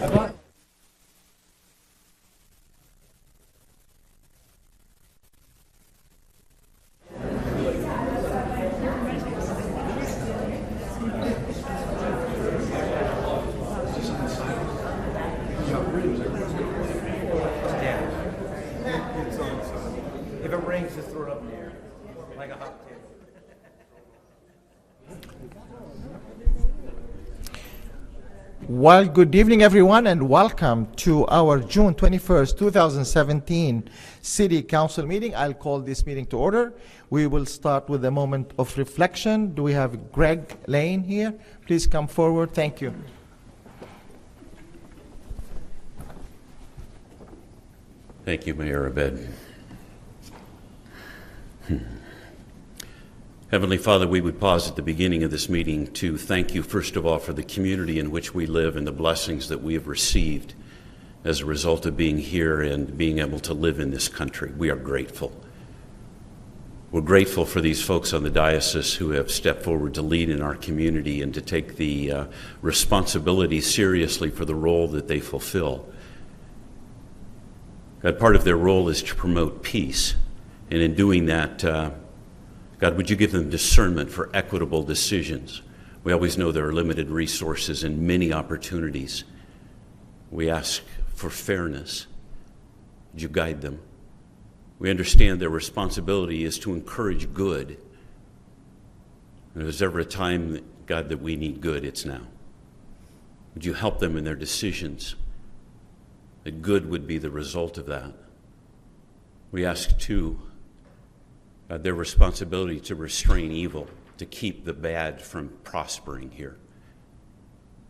If it rings, just throw it up in the air, like a hot potato. Well, good evening, everyone, and welcome to our June 21st, 2017 City Council meeting. I'll call this meeting to order. We will start with a moment of reflection. Do we have Greg Lane here? Please come forward. Thank you. Thank you, Mayor Abed. Heavenly Father, we would pause at the beginning of this meeting to thank you, first of all, for the community in which we live and the blessings that we have received as a result of being here and being able to live in this country. We are grateful. We're grateful for these folks on the diocese who have stepped forward to lead in our community and to take the responsibility seriously for the role that they fulfill. God, part of their role is to promote peace. And in doing that, God, would you give them discernment for equitable decisions? We always know there are limited resources and many opportunities. We ask for fairness. Would you guide them? We understand their responsibility is to encourage good. And if there's ever a time, God, that we need good, it's now. Would you help them in their decisions? That good would be the result of that. We ask, too, their responsibility to restrain evil, to keep the bad from prospering here.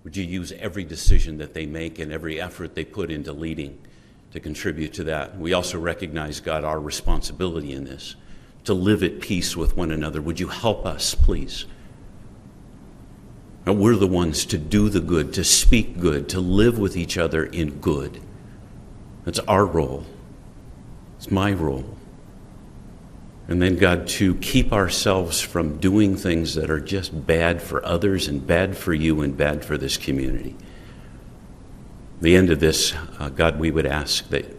Would you use every decision that they make and every effort they put into leading to contribute to that? We also recognize, God, our responsibility in this, to live at peace with one another. Would you help us, please? And we're the ones to do the good, to speak good, to live with each other in good. That's our role. It's my role. And then, God, to keep ourselves from doing things that are just bad for others and bad for you and bad for this community. At the end of this, God, we would ask that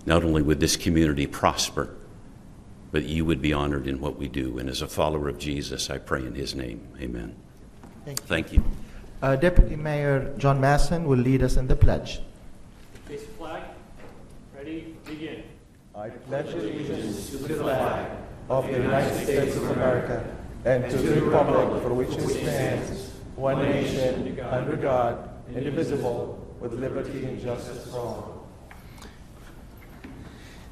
not only would this community prosper, but you would be honored in what we do. And as a follower of Jesus, I pray in his name. Amen. Thank you. Deputy Mayor John Masson will lead us in the pledge. Face the flag. Ready? Begin. I pledge allegiance to the flag of the United States of America and to the republic for which it stands, one nation, under God, indivisible, with liberty and justice for all.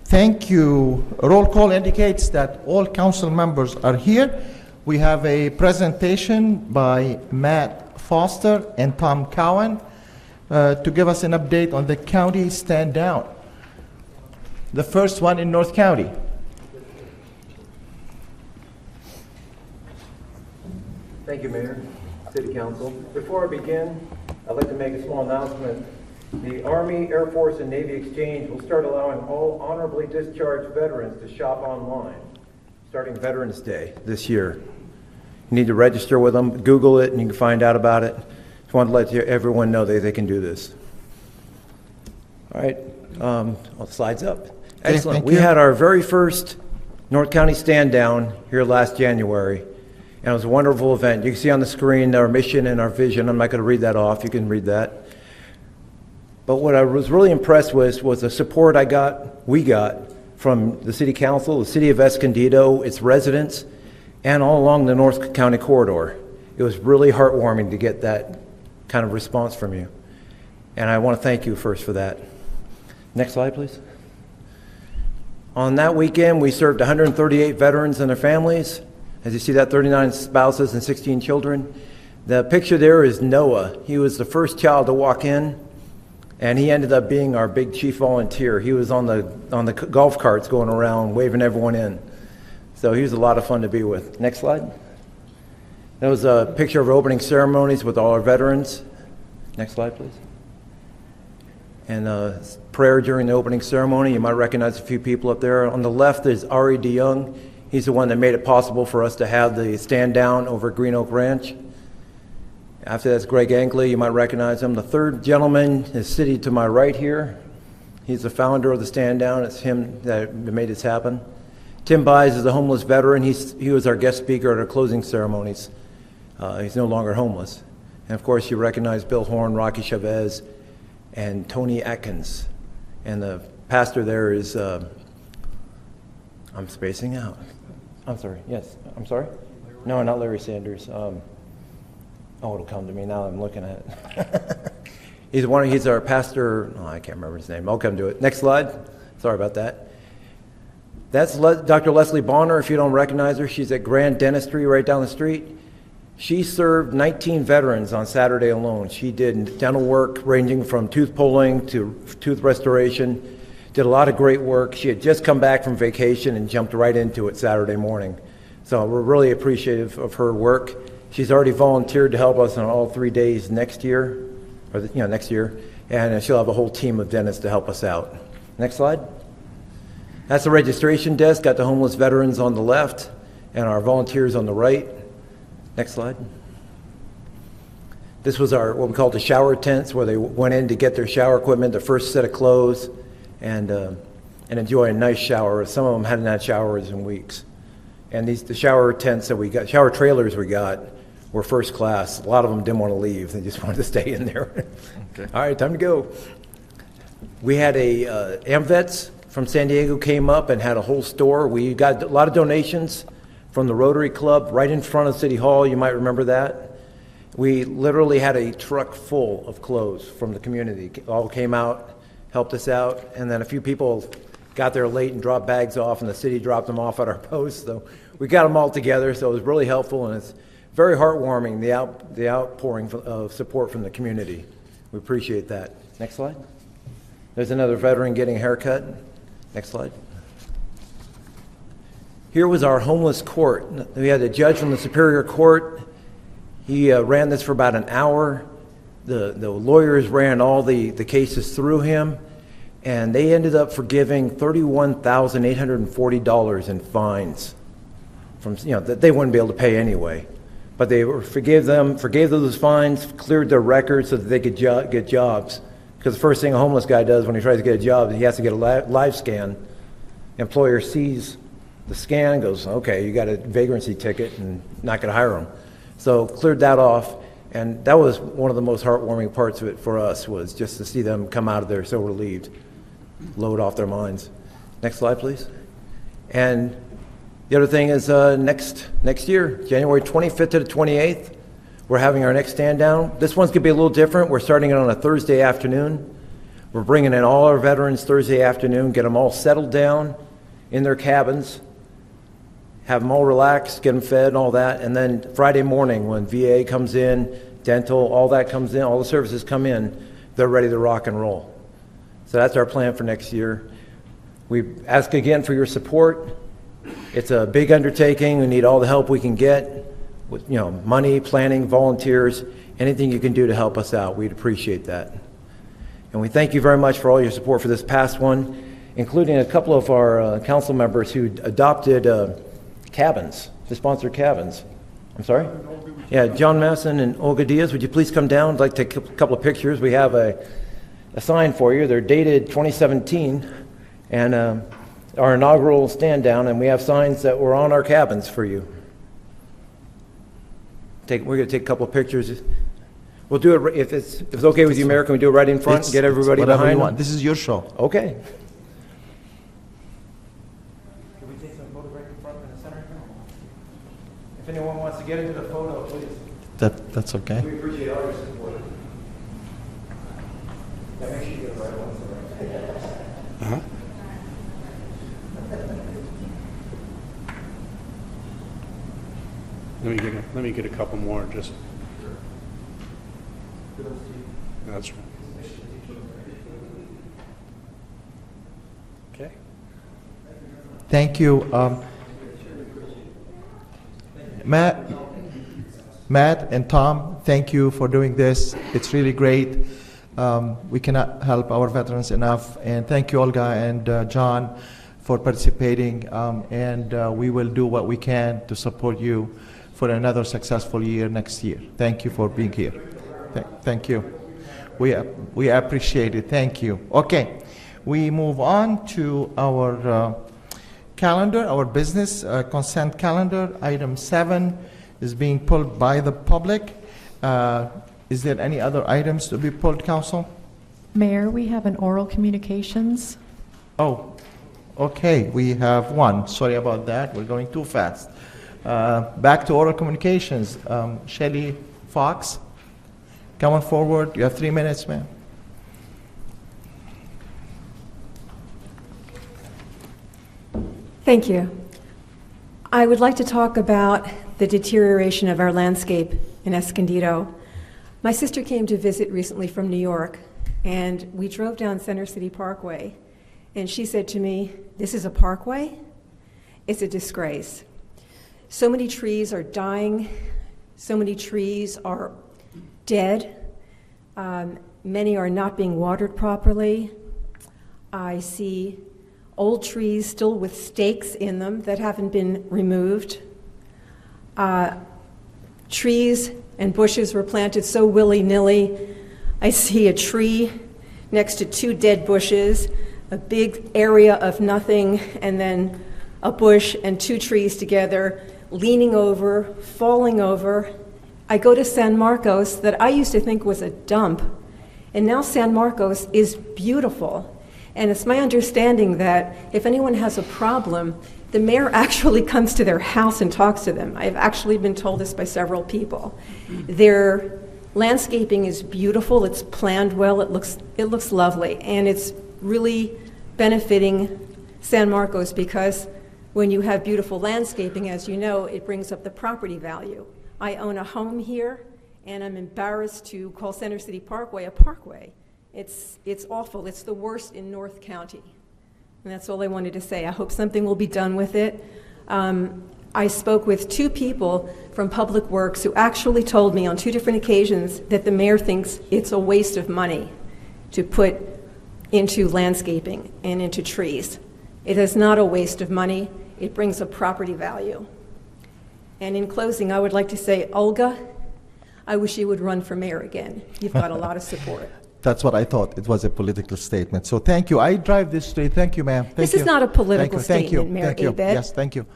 Thank you. Roll call indicates that all council members are here. We have a presentation by Matt Foster and Tom Cowan to give us an update on the county stand down. The first one in North County. Thank you, Mayor, City Council. Before I begin, I'd like to make a small announcement. The Army, Air Force, and Navy Exchange will start allowing all honorably discharged veterans to shop online, starting Veterans Day this year. You need to register with them, Google it, and you can find out about it. Just want to let everyone know that they can do this. All right, all the slides up. Excellent. We had our very first North County stand down here last January, and it was a wonderful event. You can see on the screen our mission and our vision. I'm not going to read that off. You can read that. But what I was really impressed with was the support we got from the City Council, the City of Escondido, its residents, and all along the North County corridor. It was really heartwarming to get that kind of response from you. And I want to thank you first for that. Next slide, please. On that weekend, we served 138 veterans and their families. As you see that, 39 spouses and 16 children. The picture there is Noah. He was the first child to walk in, and he ended up being our big chief volunteer. He was on the golf carts going around waving everyone in. So he was a lot of fun to be with. Next slide. That was a picture of opening ceremonies with all our veterans. Next slide, please. And prayer during the opening ceremony. You might recognize a few people up there. On the left is Ari DeYoung. He's the one that made it possible for us to have the stand down over Green Oak Ranch. After that's Greg Angley. You might recognize him. The third gentleman is sitting to my right here. He's the founder of the Stand Down. It's him that made this happen. Tim Buys is a homeless veteran. He was our guest speaker at our closing ceremonies. He's no longer homeless. And of course, you recognize Bill Horn, Rocky Chavez, and Tony Atkins. And the pastor there is, I'm spacing out. I'm sorry, yes, I'm sorry? No, not Larry Sanders. Oh, it'll come to me now that I'm looking at it. He's our pastor, I can't remember his name. I'll come to it. Next slide. Sorry about that. That's Dr. Leslie Bonner, if you don't recognize her. She's at Grand Dentistry right down the street. She served 19 veterans on Saturday alone. She did dental work ranging from tooth pulling to tooth restoration, did a lot of great work. She had just come back from vacation and jumped right into it Saturday morning. So we're really appreciative of her work. She's already volunteered to help us on all 3 days next year, next year, and she'll have a whole team of dentists to help us out. Next slide. That's the registration desk, got the homeless veterans on the left and our volunteers on the right. Next slide. This was our, what we call the shower tents, where they went in to get their shower equipment, their first set of clothes, and enjoy a nice shower. Some of them hadn't had showers in weeks. And the shower tents that we got, shower trailers we got, were first class. A lot of them didn't want to leave. They just wanted to stay in there. Okay. All right, time to go. We had AmVets from San Diego came up and had a whole store. We got a lot of donations from the Rotary Club right in front of City Hall. You might remember that. We literally had a truck full of clothes from the community. All came out, helped us out, and then a few people got there late and dropped bags off, and the city dropped them off at our post. So we got them all together, so it was really helpful, and it's very heartwarming, the outpouring of support from the community. We appreciate that. Next slide. There's another veteran getting a haircut. Next slide. Here was our homeless court. We had a judge from the Superior Court. He ran this for about an hour. The lawyers ran all the cases through him, and they ended up forgiving $31,840 in fines from that they wouldn't be able to pay anyway. But they forgave those fines, cleared their records so that they could get jobs. Because the first thing a homeless guy does when he tries to get a job, he has to get a live scan. Employer sees the scan and goes, okay, you got a vagrancy ticket, and not going to hire him. So cleared that off, and that was one of the most heartwarming parts of it for us, was just to see them come out of there so relieved, load off their minds. Next slide, please. And the other thing is next year, January 25th to the 28th, we're having our next stand down. This one's going to be a little different. We're starting it on a Thursday afternoon. We're bringing in all our veterans Thursday afternoon, get them all settled down in their cabins, have them all relaxed, get them fed and all that. And then Friday morning when VA comes in, dental, all that comes in, all the services come in, they're ready to rock and roll. So that's our plan for next year. We ask again for your support. It's a big undertaking. We need all the help we can get with money, planning, volunteers, anything you can do to help us out. We'd appreciate that. And we thank you very much for all your support for this past one, including a couple of our council members who adopted cabins, to sponsor cabins. I'm sorry? Yeah, John Masson and Olga Diaz, would you please come down? I'd like to take a couple of pictures. We have a sign for you. They're dated 2017, and our inaugural stand down, and we have signs that were on our cabins for you. We're going to take a couple of pictures. We'll do it, if it's okay with you, Mayor, can we do it right in front and get everybody behind? You want. This is your show. Okay. Can we take some photo right in front in the center? If anyone wants to get into the photo, please. That's okay. We appreciate all your support. Yeah, make sure you get the right ones. Uh-huh. Let me get a couple more. Just that's right. Okay. Thank you. Matt and Tom, thank you for doing this. It's really great. We cannot help our veterans enough. And thank you, Olga and John, for participating. And we will do what we can to support you for another successful year next year. Thank you for being here. Thank you. We appreciate it. Thank you. Okay, we move on to our calendar, our business consent calendar. Item 7 is being pulled by the public. Is there any other items to be pulled, Council? Mayor, we have an oral communications. Oh, okay, we have one. Sorry about that. We're going too fast. Back to oral communications. Shelley Fox, come on forward. You have 3 minutes, ma'am. Thank you. I would like to talk about the deterioration of our landscape in Escondido. My sister came to visit recently from New York, and we drove down Center City Parkway, and she said to me, "This is a parkway? It's a disgrace. So many trees are dying, so many trees are dead, many are not being watered properly. I see old trees still with stakes in them that haven't been removed. Trees and bushes were planted so willy-nilly. I see a tree next to 2 dead bushes, a big area of nothing, and then a bush and 2 trees together, leaning over, falling over. I go to San Marcos that I used to think was a dump, and now San Marcos is beautiful. And it's my understanding that if anyone has a problem, the mayor actually comes to their house and talks to them. I've actually been told this by several people. Their landscaping is beautiful, it's planned well, it looks lovely, and it's really benefiting San Marcos because when you have beautiful landscaping, as you know, it brings up the property value. I own a home here, and I'm embarrassed to call Center City Parkway a parkway. It's awful. It's the worst in North County. And that's all I wanted to say. I hope something will be done with it. I spoke with 2 people from Public Works who actually told me on 2 different occasions that the mayor thinks it's a waste of money to put into landscaping and into trees. It is not a waste of money. It brings a property value. And in closing, I would like to say, Olga, I wish you would run for mayor again. You've got a lot of support. That's what I thought. It was a political statement. So thank you. I drive this street. Thank you, ma'am. This is not a political Thank you. statement, Mayor Thank you. Abed. Yes, thank you.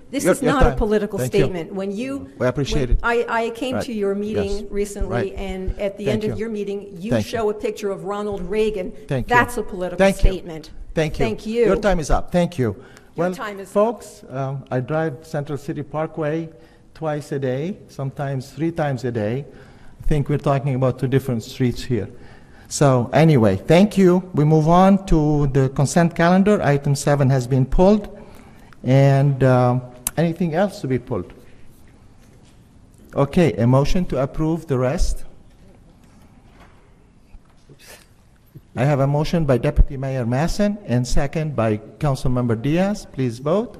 This Your is not time. a political Thank you. statement. When you, We appreciate when it. I came Right. to your meeting Yes. recently, Right. and at the Thank end of you. your meeting, you Thank show a picture of Ronald Reagan. Thank you. That's a political Thank you. statement. Thank you. Thank you. Your time is up. Thank you. Your Well, time is up. folks, I drive Central City Parkway twice a day, sometimes 3 times a day. I think we're talking about 2 different streets here. So anyway, thank you. We move on to the consent calendar. Item 7 has been pulled. And anything else to be pulled? Okay, a motion to approve the rest. I have a motion by Deputy Mayor Masson and second by Councilmember Diaz. Please vote.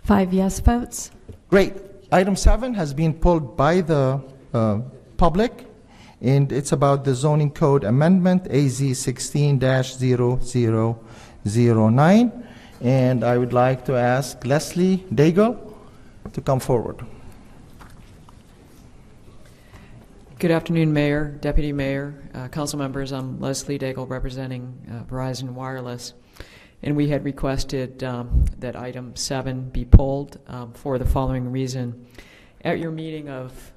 5 yes votes. Great. Item 7 has been pulled by the public, and it's about the zoning code amendment, AZ 16-0009. And I would like to ask Leslie Daigle to come forward. Good afternoon, Mayor, Deputy Mayor, Council members. I'm Leslie Daigle representing Verizon Wireless. And we had requested that item 7 be pulled for the following reason. At your meeting of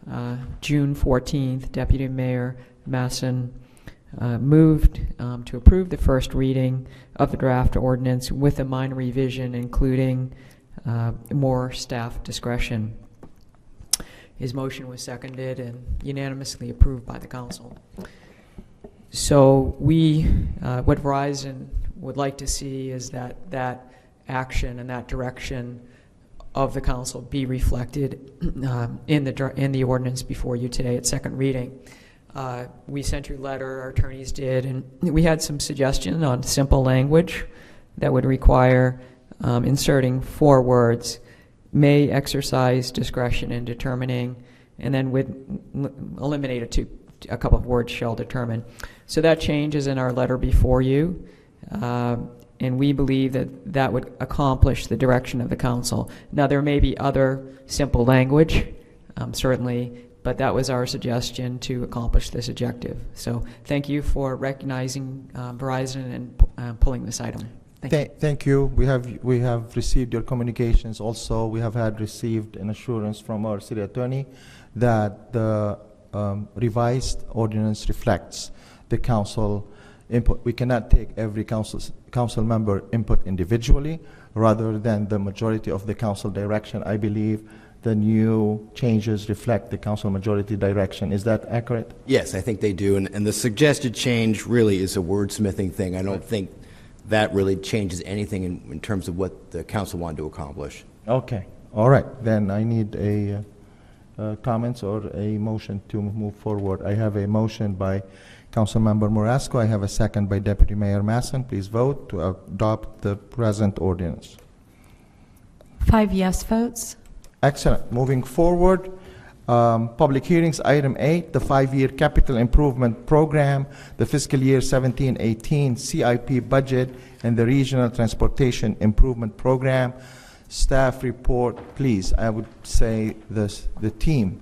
June 14th, Deputy Mayor Masson moved to approve the first reading of the draft ordinance with a minor revision, including more staff discretion. His motion was seconded and unanimously approved by the council. So what Verizon would like to see is that action and that direction of the council be reflected in the ordinance before you today at second reading. We sent you a letter, our attorneys did, and we had some suggestions on simple language that would require inserting 4 words: may exercise discretion in determining, and then would eliminate it to a couple of words, shall determine. So that change is in our letter before you. and we believe that that would accomplish the direction of the council. Now, there may be other simple language, certainly, but that was our suggestion to accomplish this objective. So thank you for recognizing Verizon and pulling this item. Thank you. We have received your communications. Also, we have received an assurance from our city attorney that the revised ordinance reflects the council input. We cannot take every council member input individually, rather than the majority of the council direction. I believe the new changes reflect the council majority direction. Is that accurate? Yes, I think they do. And the suggested change really is a wordsmithing thing. I don't think that really changes anything in terms of what the council wanted to accomplish. Okay. All right. Then I need a comments or a motion to move forward. I have a motion by Councilmember Morasco. I have a second by Deputy Mayor Masson. Please vote to adopt the present ordinance. 5 yes votes. Excellent. Moving forward, public hearings, item 8, the 5-year capital improvement program, the fiscal year 17-18 CIP budget, and the regional transportation improvement program. Staff report, please. I would say the team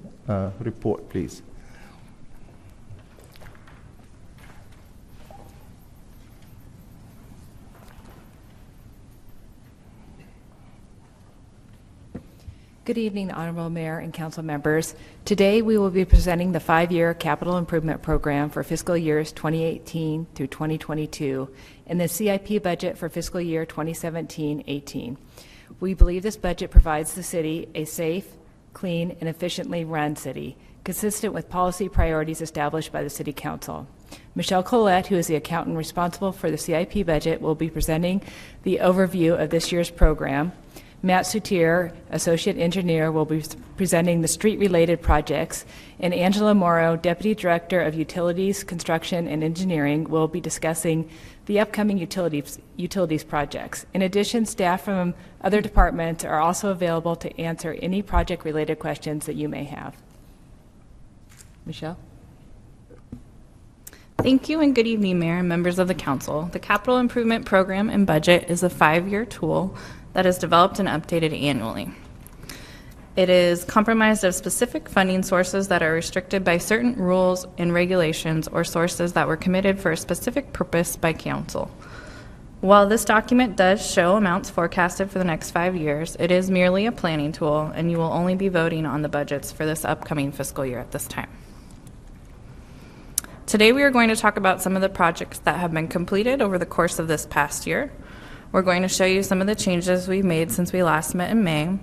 report, please. Good evening, Honorable Mayor and Council members. Today we will be presenting the 5-year capital improvement program for fiscal years 2018 through 2022 and the CIP budget for fiscal year 2017-18. We believe this budget provides the city a safe, clean, and efficiently run city, consistent with policy priorities established by the City Council. Michelle Collette, who is the accountant responsible for the CIP budget, will be presenting the overview of this year's program. Matt Soutier, Associate Engineer, will be presenting the street-related projects, and Angela Morrow, Deputy Director of Utilities, Construction, and Engineering, will be discussing the upcoming utilities projects. In addition, staff from other departments are also available to answer any project-related questions that you may have. Michelle? Thank you and good evening, Mayor and members of the Council. The Capital Improvement Program and Budget is a 5-year tool that is developed and updated annually. It is comprised of specific funding sources that are restricted by certain rules and regulations or sources that were committed for a specific purpose by Council. While this document does show amounts forecasted for the next 5 years, it is merely a planning tool, and you will only be voting on the budgets for this upcoming fiscal year at this time. Today we are going to talk about some of the projects that have been completed over the course of this past year. We're going to show you some of the changes we've made since we last met in May.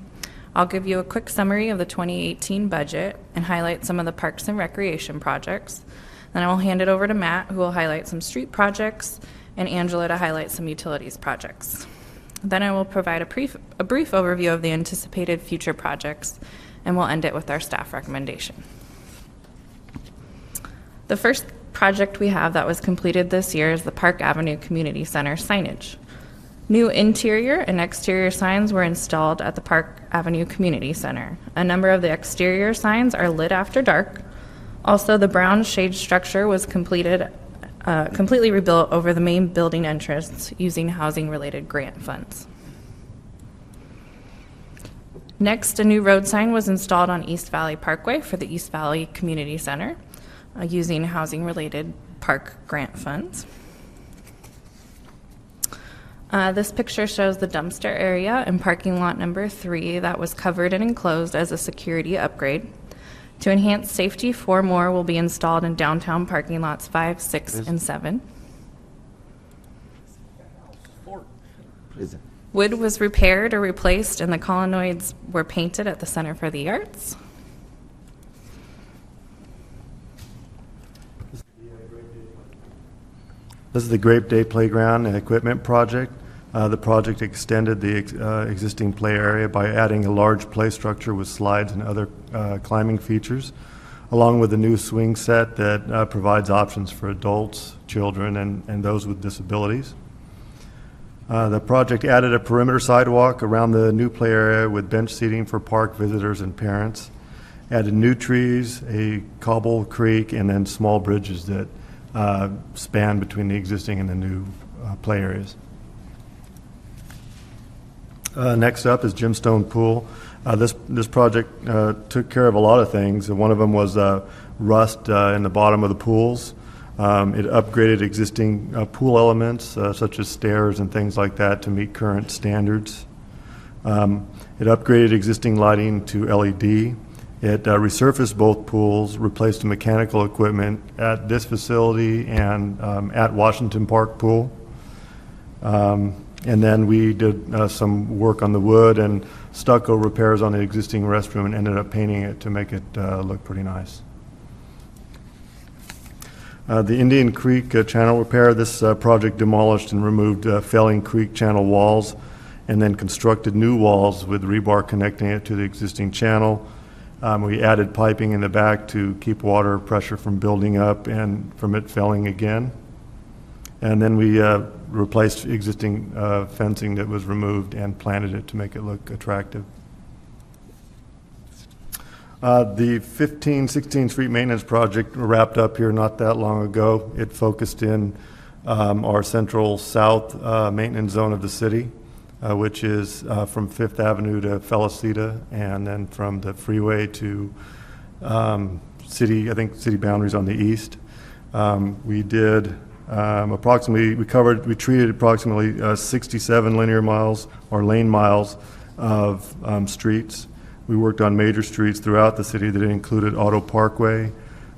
I'll give you a quick summary of the 2018 budget and highlight some of the parks and recreation projects. Then I will hand it over to Matt, who will highlight some street projects, and Angela to highlight some utilities projects. Then I will provide a brief overview of the anticipated future projects, and we'll end it with our staff recommendation. The first project we have that was completed this year is the Park Avenue Community Center signage. New interior and exterior signs were installed at the Park Avenue Community Center. A number of the exterior signs are lit after dark. Also, the brown shade structure was completely rebuilt over the main building entrance using housing-related grant funds. Next, a new road sign was installed on East Valley Parkway for the East Valley Community Center using housing-related park grant funds. This picture shows the dumpster area in parking lot number 3 that was covered and enclosed as a security upgrade. To enhance safety, 4 more will be installed in downtown parking lots 5, 6, and 7. Wood was repaired or replaced, and the colonnades were painted at the Center for the Arts. This is the Grape Day Playground and Equipment Project. The project extended the existing play area by adding a large play structure with slides and other climbing features, along with a new swing set that provides options for adults, children, and those with disabilities. The project added a perimeter sidewalk around the new play area with bench seating for park visitors and parents, added new trees, a cobble creek, and then small bridges that span between the existing and the new play areas. Next up is Gemstone Pool. This project took care of a lot of things. One of them was rust in the bottom of the pools. It upgraded existing pool elements, such as stairs and things like that, to meet current standards. It upgraded existing lighting to LED. It resurfaced both pools, replaced the mechanical equipment at this facility and at Washington Park Pool. And then we did some work on the wood and stucco repairs on the existing restroom and ended up painting it to make it look pretty nice. The Indian Creek channel repair, this project demolished and removed failing creek channel walls and then constructed new walls with rebar connecting it to the existing channel. We added piping in the back to keep water pressure from building up and from it failing again. And then we replaced existing fencing that was removed and planted it to make it look attractive. The 16th Street maintenance project wrapped up here not that long ago. It focused in our central south maintenance zone of the city, which is from 5th Avenue to Felicita, and then from the freeway to city boundaries on the east. We did we treated approximately 67 linear miles or lane miles of streets. We worked on major streets throughout the city that included Auto Parkway,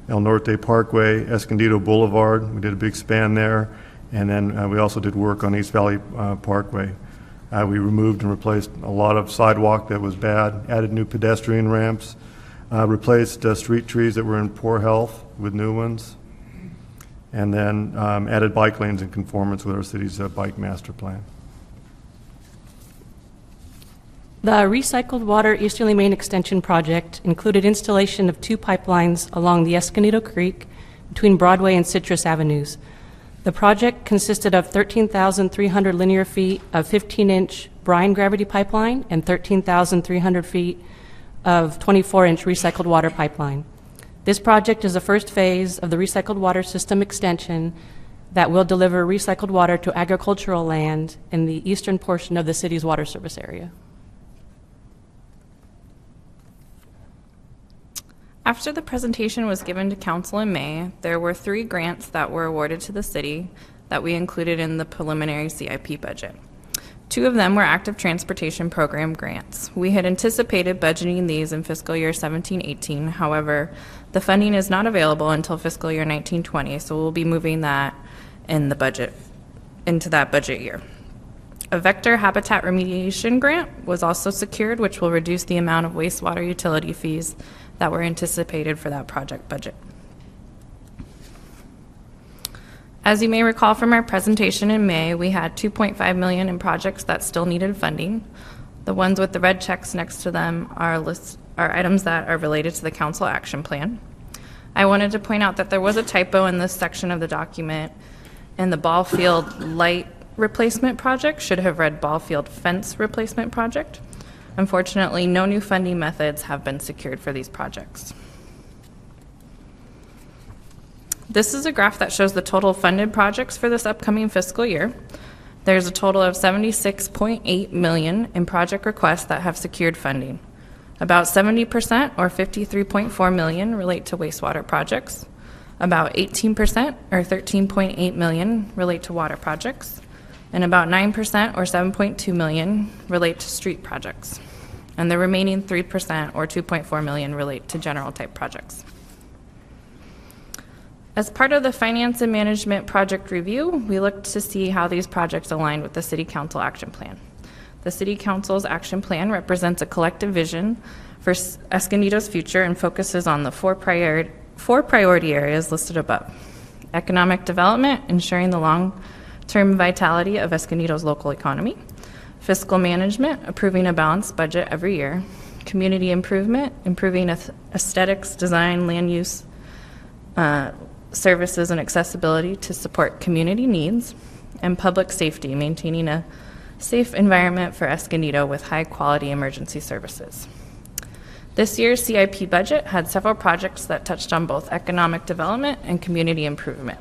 El Norte Parkway, Escondido Boulevard. We did a big span there. And then we also did work on East Valley Parkway. We removed and replaced a lot of sidewalk that was bad, added new pedestrian ramps, replaced street trees that were in poor health with new ones, and then added bike lanes in conformance with our city's bike master plan. The recycled water Easterly Main Extension project included installation of 2 pipelines along the Escondido Creek between Broadway and Citrus Avenues. The project consisted of 13,300 linear feet of 15-inch brine gravity pipeline and 13,300 feet of 24-inch recycled water pipeline. This project is the first phase of the recycled water system extension that will deliver recycled water to agricultural land in the eastern portion of the city's water service area. After the presentation was given to Council in May, there were 3 grants that were awarded to the city that we included in the preliminary CIP budget. 2 of them were active transportation program grants. We had anticipated budgeting these in fiscal year 17-18. However, the funding is not available until fiscal year 19-20, so we'll be moving that in the budget, into that budget year. A vector habitat remediation grant was also secured, which will reduce the amount of wastewater utility fees that were anticipated for that project budget. As you may recall from our presentation in May, we had $2.5 million in projects that still needed funding. The ones with the red checks next to them are items that are related to the council action plan. I wanted to point out that there was a typo in this section of the document, and the ball field light replacement project should have read ball field fence replacement project. Unfortunately, no new funding methods have been secured for these projects. This is a graph that shows the total funded projects for this upcoming fiscal year. There's a total of $76.8 million in project requests that have secured funding. About 70%, or $53.4 million, relate to wastewater projects. About 18%, or $13.8 million, relate to water projects. And about 9%, or $7.2 million, relate to street projects. And the remaining 3%, or $2.4 million, relate to general type projects. As part of the Finance and Management Project Review, we looked to see how these projects aligned with the City Council Action Plan. The City Council's action plan represents a collective vision for Escondido's future and focuses on the four priority areas listed above. Economic development, ensuring the long-term vitality of Escondido's local economy. Fiscal management, approving a balanced budget every year. Community improvement, improving aesthetics, design, land use, services, and accessibility to support community needs. And public safety, maintaining a safe environment for Escondido with high-quality emergency services. This year's CIP budget had several projects that touched on both economic development and community improvement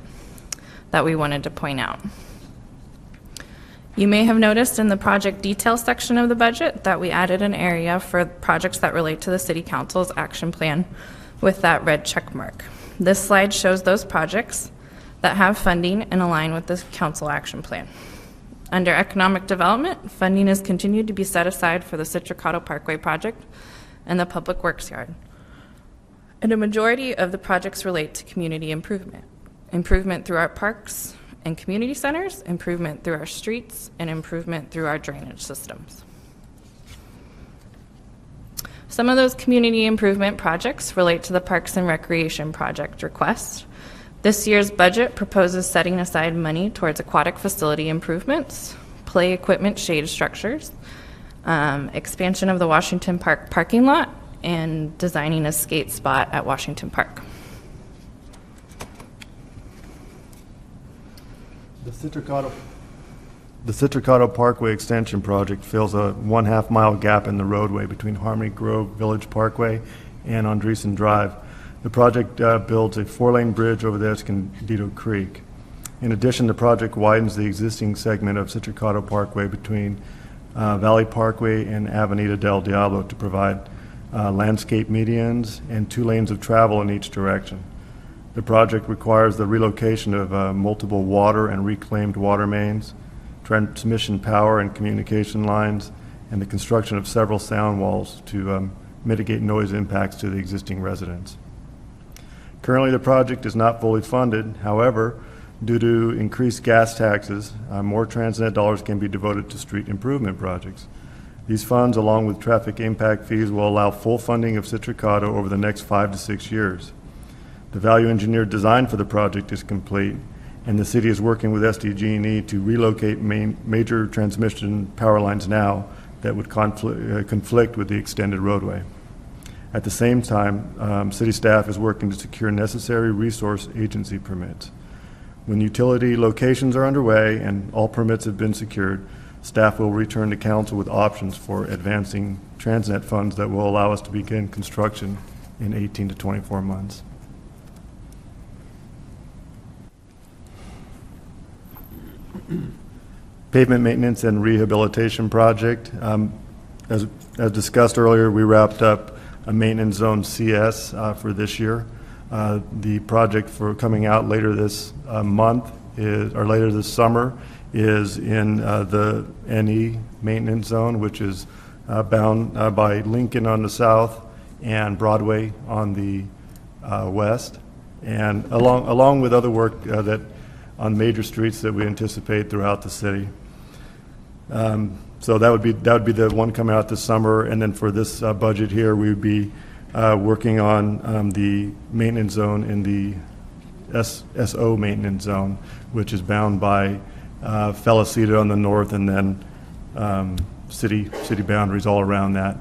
that we wanted to point out. You may have noticed in the project detail section of the budget that we added an area for projects that relate to the City Council's action plan with that red check mark. This slide shows those projects that have funding and align with the Council action plan. Under economic development, funding is continued to be set aside for the Citricado Parkway project and the Public Works Yard. And a majority of the projects relate to community improvement. Improvement through our parks and community centers, improvement through our streets, and improvement through our drainage systems. Some of those community improvement projects relate to the Parks and Recreation project request. This year's budget proposes setting aside money towards aquatic facility improvements, play equipment shade structures, expansion of the Washington Park parking lot, and designing a skate spot at Washington Park. The Citricado Parkway Extension Project fills a 1/2 mile gap in the roadway between Harmony Grove Village Parkway and Andreessen Drive. The project builds a 4-lane bridge over the Escondido Creek. In addition, the project widens the existing segment of Citricado Parkway between Valley Parkway and Avenida del Diablo to provide landscape medians and 2 lanes of travel in each direction. The project requires the relocation of multiple water and reclaimed water mains, transmission power and communication lines, and the construction of several sound walls to mitigate noise impacts to the existing residents. Currently, the project is not fully funded. However, due to increased gas taxes, more Transnet dollars can be devoted to street improvement projects. These funds, along with traffic impact fees, will allow full funding of Citricado over the next 5 to 6 years. The value engineered design for the project is complete, and the city is working with SDG&E to relocate major transmission power lines now that would conflict with the extended roadway. At the same time, city staff is working to secure necessary resource agency permits. When utility locations are underway and all permits have been secured, staff will return to council with options for advancing Transnet funds that will allow us to begin construction in 18 to 24 months. Pavement maintenance and rehabilitation project. As discussed earlier, we wrapped up a maintenance zone CS for this year. The project for coming out later this month or later this summer is in the NE maintenance zone, which is bound by Lincoln on the south and Broadway on the west, and along with other work that on major streets that we anticipate throughout the city. So that would be the one coming out this summer, and then for this budget here, we would be working on the maintenance zone in the SO maintenance zone, which is bound by Felicita on the north, and then city boundaries all around that.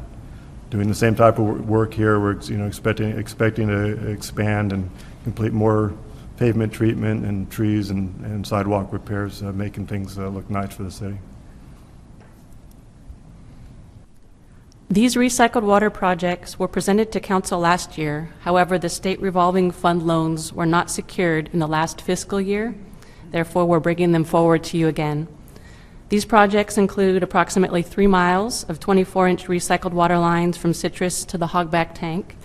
Doing the same type of work here, we're expecting to expand and complete more pavement treatment and trees and sidewalk repairs, making things look nice for the city. These recycled water projects were presented to council last year. However, the state revolving fund loans were not secured in the last fiscal year. Therefore, we're bringing them forward to you again. These projects include approximately 3 miles of 24-inch recycled water lines from Citrus to the Hogback tank,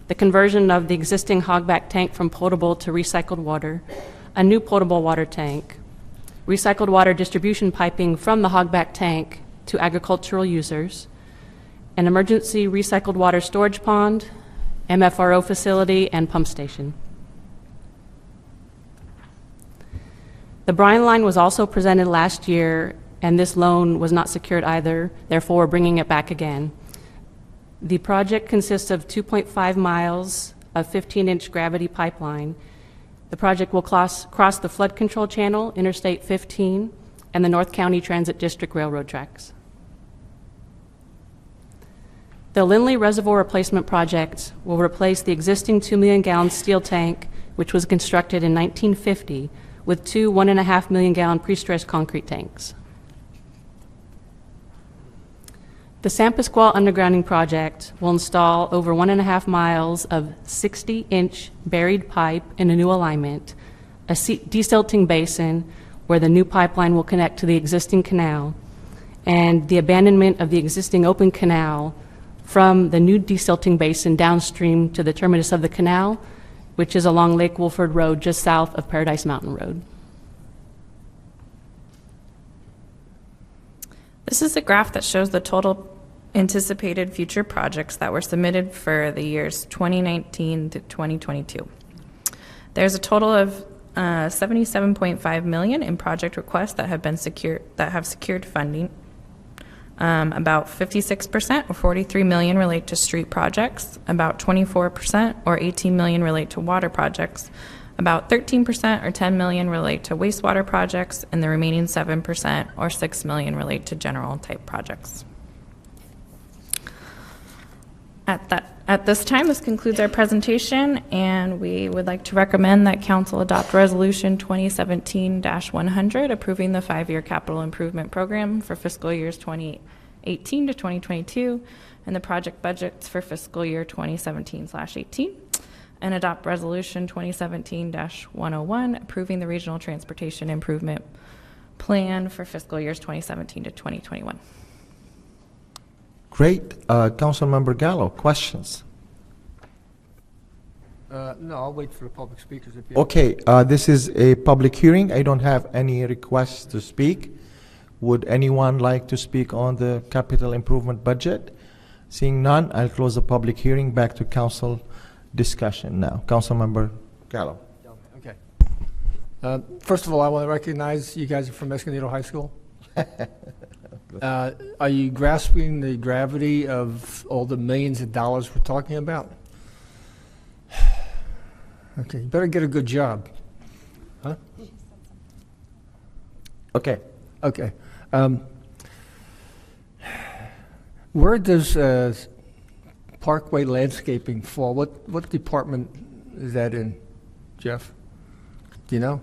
the conversion of the existing Hogback tank from potable to recycled water, a new potable water tank, recycled water distribution piping from the Hogback tank to agricultural users, an emergency recycled water storage pond, MFRO facility, and pump station. The Bryan line was also presented last year, and this loan was not secured either. Therefore, we're bringing it back again. The project consists of 2.5 miles of 15-inch gravity pipeline. The project will cross the flood control channel, Interstate 15, and the North County Transit District railroad tracks. The Lindley Reservoir Replacement Project will replace the existing 2 million gallon steel tank, which was constructed in 1950, with 2 1.5 million gallon pre-stressed concrete tanks. The San Pasqual Undergrounding Project will install over 1.5 miles of 60-inch buried pipe in a new alignment, a desilting basin, where the new pipeline will connect to the existing canal, and the abandonment of the existing open canal from the new desilting basin downstream to the terminus of the canal, which is along Lake Wolford Road just south of Paradise Mountain Road. This is a graph that shows the total anticipated future projects that were submitted for the years 2019 to 2022. There's a total of $77.5 million in project requests that have secured funding. About 56% or $43 million relate to street projects. About 24% or $18 million relate to water projects. About 13% or $10 million relate to wastewater projects, and the remaining 7% or $6 million relate to general type projects. At this time, this concludes our presentation, and we would like to recommend that Council adopt Resolution 2017-100, approving the 5-year capital improvement program for fiscal years 2018 to 2022, and the project budgets for fiscal year 2017/18, and adopt Resolution 2017-101, approving the Regional Transportation Improvement Plan for fiscal years 2017 to 2021. Great. Councilmember Gallo, questions? No, I'll wait for the public speakers. If you Okay, this is a public hearing. I don't have any requests to speak. Would anyone like to speak on the capital improvement budget? Seeing none, I'll close the public hearing. Back to council discussion now. Councilmember Gallo. Okay. First of all, I want to recognize you guys are from Escondido High School. Are you grasping the gravity of all the millions of dollars we're talking about? Okay, you better get a good job. Huh? Okay. Okay. Where does Parkway Landscaping fall? What department is that in, Jeff? Do you know?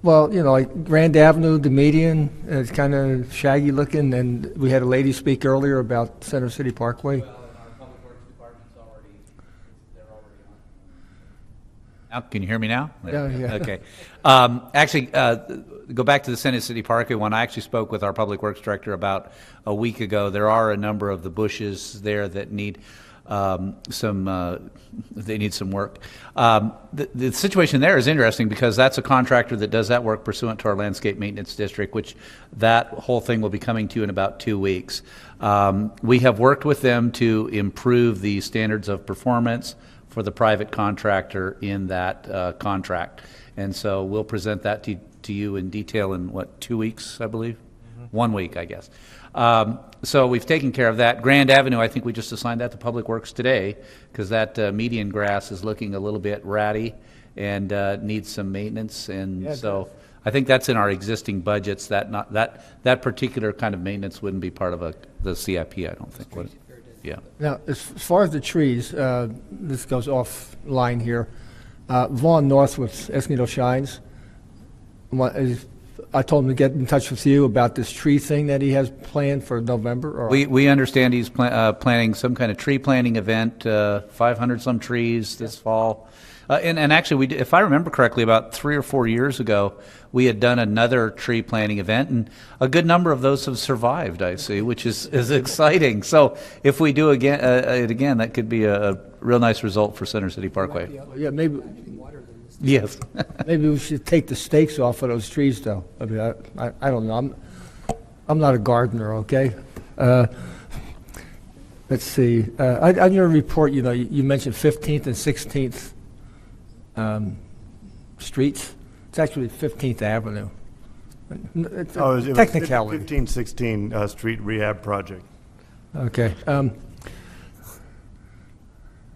Well, you know, like Grand Avenue, the median, it's kind of shaggy looking, and we had a lady speak earlier about Center City Parkway. Well, and our Public Works Department's they're already on. Now, can you hear me now? Yeah. Okay. Actually, go back to the Center City Parkway one. I actually spoke with our Public Works Director about a week ago. There are a number of the bushes there that need some work. The situation there is interesting because that's a contractor that does that work pursuant to our landscape maintenance district, which that whole thing will be coming to in about 2 weeks. We have worked with them to improve the standards of performance for the private contractor in that contract. And so we'll present that to you in detail in, 2 weeks, I believe? 1 week, I guess. So we've taken care of that. Grand Avenue, I think we just assigned that to Public Works today because that median grass is looking a little bit ratty and needs some maintenance. And yeah, so I think that's in our existing budgets. That particular kind of maintenance wouldn't be part of the CIP, I don't think. Would it? Yeah. Now, as far as the trees, this goes offline here. Vaughn North with Escondido Shines. I told him to get in touch with you about this tree thing that he has planned for November. Or we understand he's planning some kind of tree planting event, 500 some trees this fall. And actually, if I remember correctly, about 3 or 4 years ago, we had done another tree planting event, and a good number of those have survived, I see, which is exciting. So if we do it again, that could be a real nice result for Center City Parkway. Yeah, maybe. Yes. Maybe we should take the stakes off of those trees, though. I mean, I don't know. I'm not a gardener, okay? Let's see. On your report, you know, you mentioned 15th and 16th streets. It's actually 15th Avenue. It's it technicality. Was 1516 street rehab project. Okay.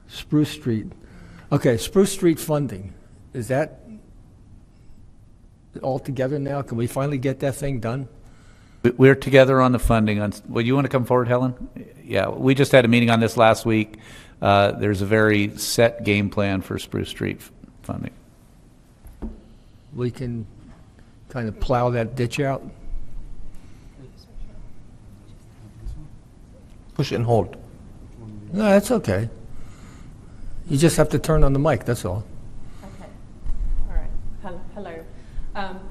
Spruce Street. Okay, Spruce Street funding. Is that all together now? Can we finally get that thing done? We're together on the funding. Well, you want to come forward, Helen? Yeah, we just had a meeting on this last week. There's a very set game plan for Spruce Street funding. We can kind of plow that ditch out? Push and hold. No, that's okay. You just have to turn on the mic, that's all. Okay. All right. Hello.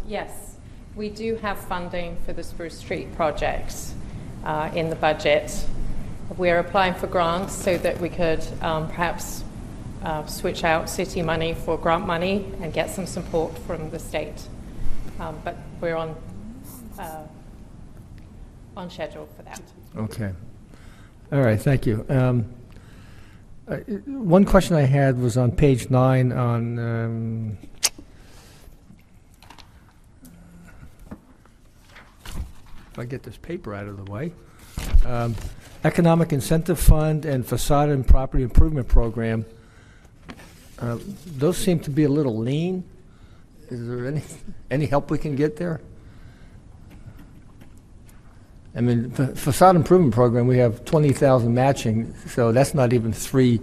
Yes, we do have funding for the Spruce Street project in the budget. We're applying for grants so that we could perhaps switch out city money for grant money and get some support from the state. But we're on schedule for that. Okay. All right, thank you. One question I had was on page 9 on if I get this paper out of the way. Economic Incentive Fund and Facade and Property Improvement Program. Those seem to be a little lean. Is there any help we can get there? I mean, Facade Improvement Program, we have 20,000 matching, so that's not even three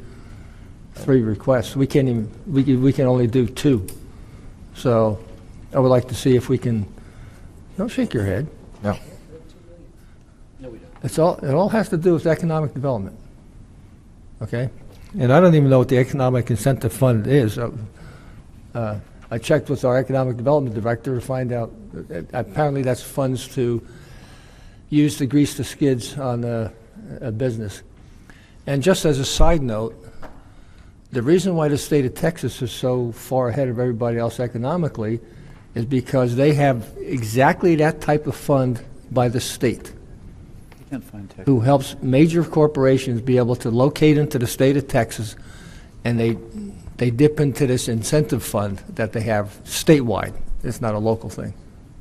requests. We can't even, we can only do 2. So I would like to see if we can, don't shake your head. No. It all has to do with economic development, okay? And I don't even know what the Economic Incentive Fund is. I checked with our Economic Development Director to find out, apparently that's funds to use to grease the skids on a business. And just as a side note, the reason why the state of Texas is so far ahead of everybody else economically is because they have exactly that type of fund by the state, who helps major corporations be able to locate into the state of Texas, and they dip into this incentive fund that they have statewide. It's not a local thing.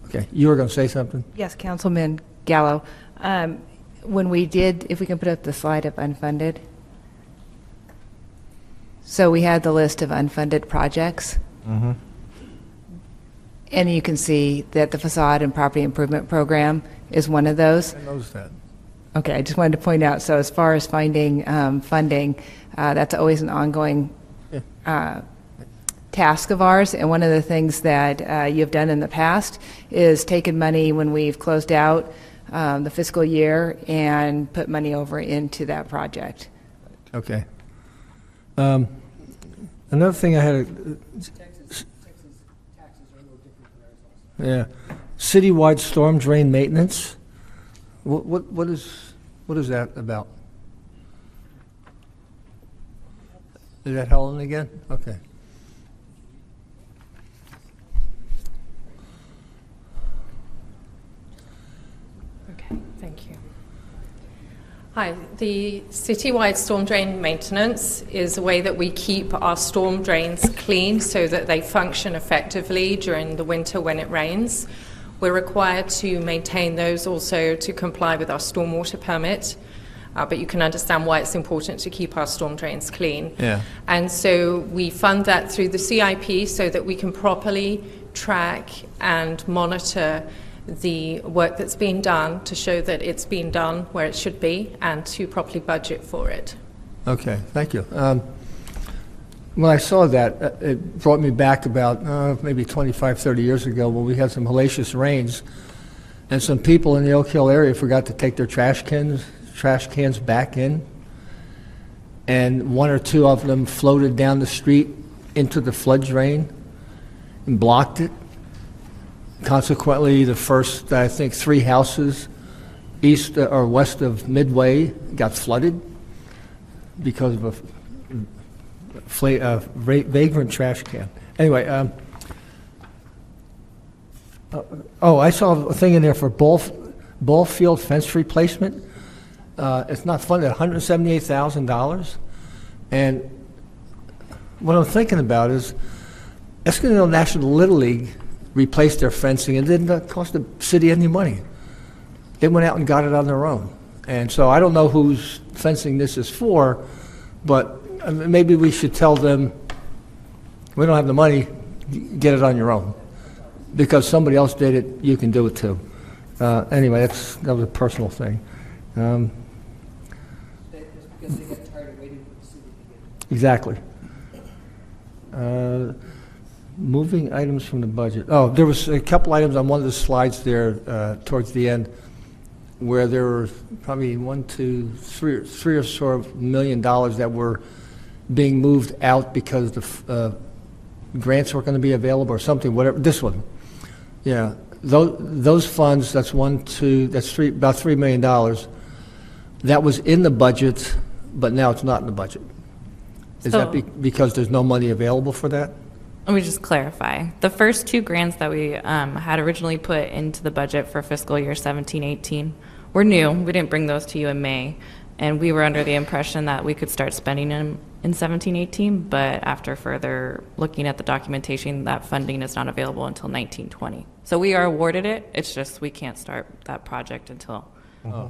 Okay, you were going to say something? Yes, Councilman Gallo. When we did, if we can put up the slide of unfunded. So we had the list of unfunded projects. Mm-hmm. And you can see that the Facade and Property Improvement Program is one of those. I noticed that. Okay, I just wanted to point out, so as far as finding funding, that's always an ongoing task of ours. And one of the things that you've done in the past is taken money when we've closed out the fiscal year and put money over into that project. Okay. Another thing I had yeah, citywide storm drain maintenance. What is that about? Is that Helen again? Okay. Okay, thank you. Hi, the citywide storm drain maintenance is a way that we keep our storm drains clean so that they function effectively during the winter when it rains. We're required to maintain those also to comply with our stormwater permit, but you can understand why it's important to keep our storm drains clean. Yeah. And so we fund that through the CIP so that we can properly track and monitor the work that's being done to show that it's being done where it should be and to properly budget for it. Okay, thank you. When I saw that, it brought me back about maybe 25, 30 years ago when we had some hellacious rains and some people in the Oak Hill area forgot to take their trash cans back in, and 1 or 2 of them floated down the street into the flood drain and blocked it. Consequently, the first, I think, 3 houses east or west of Midway got flooded because of a vagrant trash can. Anyway, I saw a thing in there for ball field fence replacement. It's not funded, $178,000. And what I'm thinking about is Escondido National Little League replaced their fencing and didn't cost the city any money. They went out and got it on their own. And so I don't know whose fencing this is for, but maybe we should tell them, we don't have the money, get it on your own. Because somebody else did it, you can do it too. Anyway, that was a personal thing. Exactly. Moving items from the budget. Oh, there was a couple items on one of the slides there towards the end where there were probably three or so $million that were being moved out because the grants weren't going to be available or something, whatever. This one. Yeah, those funds, that's about $3 million. That was in the budget, but now it's not in the budget. Is that because there's no money available for that? Let me just clarify. The first 2 grants that we had originally put into the budget for fiscal year 17-18 were new. We didn't bring those to you in May, and we were under the impression that we could start spending them in 17-18, but after further looking at the documentation, that funding is not available until 19-20. So we are awarded it, it's just we can't start that project until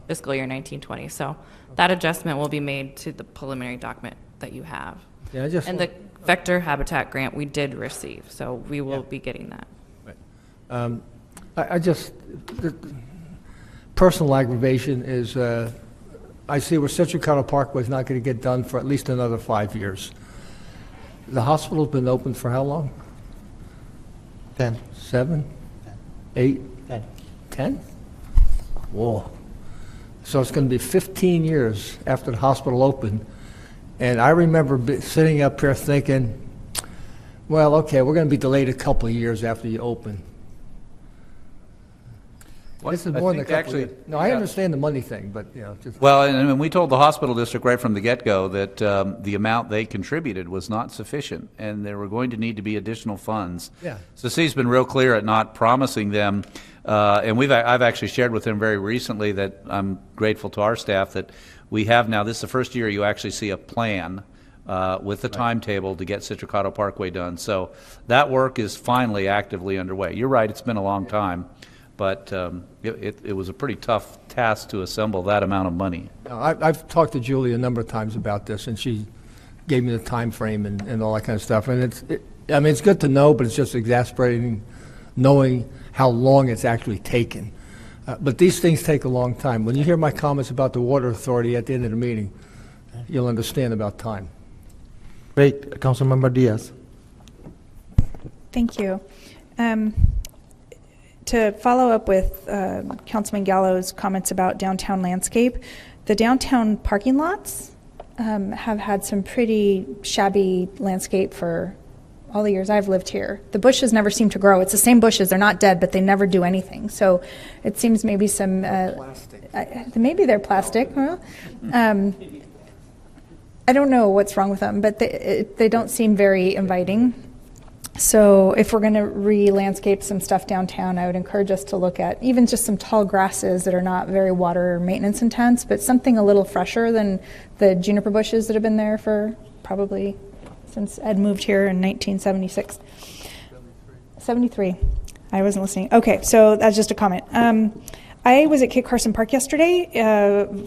fiscal year 19-20. So that adjustment will be made to the preliminary document that you have. Yeah, and the vector habitat grant we did receive, so we will be getting that. Right. The personal aggravation is I see where Citrus Parkway is not going to get done for at least another 5 years. The hospital's been open for how long? 10. 7? 8? 10. 10? Whoa. So it's going to be 15 years after the hospital opened. And I remember sitting up here thinking, well, okay, we're going to be delayed a couple of years after you open. This is more than a couple of years. No, I understand the money thing, but, you know. Well, and we told the hospital district right from the get-go that the amount they contributed was not sufficient, and there were going to need to be additional funds. Yeah. So the city's been real clear at not promising them, and I've actually shared with them very recently that I'm grateful to our staff that we have now, this is the first year you actually see a plan with the timetable to get Citrus Parkway done. So that work is finally actively underway. You're right, it's been a long time. But it was a pretty tough task to assemble that amount of money. I've talked to Julie a number of times about this, and she gave me the time frame and all that kind of stuff. And it's good to know, but it's just exasperating knowing how long it's actually taken. But these things take a long time. When you hear my comments about the Water Authority at the end of the meeting, you'll understand about time. Great. Councilmember Diaz. Thank you. To follow up with Councilman Gallo's comments about downtown landscape, the downtown parking lots have had some pretty shabby landscape for all the years I've lived here. The bushes never seem to grow. It's the same bushes. They're not dead, but they never do anything. So it seems maybe some... maybe they're plastic. Well, I don't know what's wrong with them, but they don't seem very inviting. So if we're going to re-landscape some stuff downtown, I would encourage us to look at even just some tall grasses that are not very water or maintenance intense, but something a little fresher than the juniper bushes that have been there for probably since Ed moved here in 1976. 73. I wasn't listening. Okay, so that's just a comment. I was at Kit Carson Park yesterday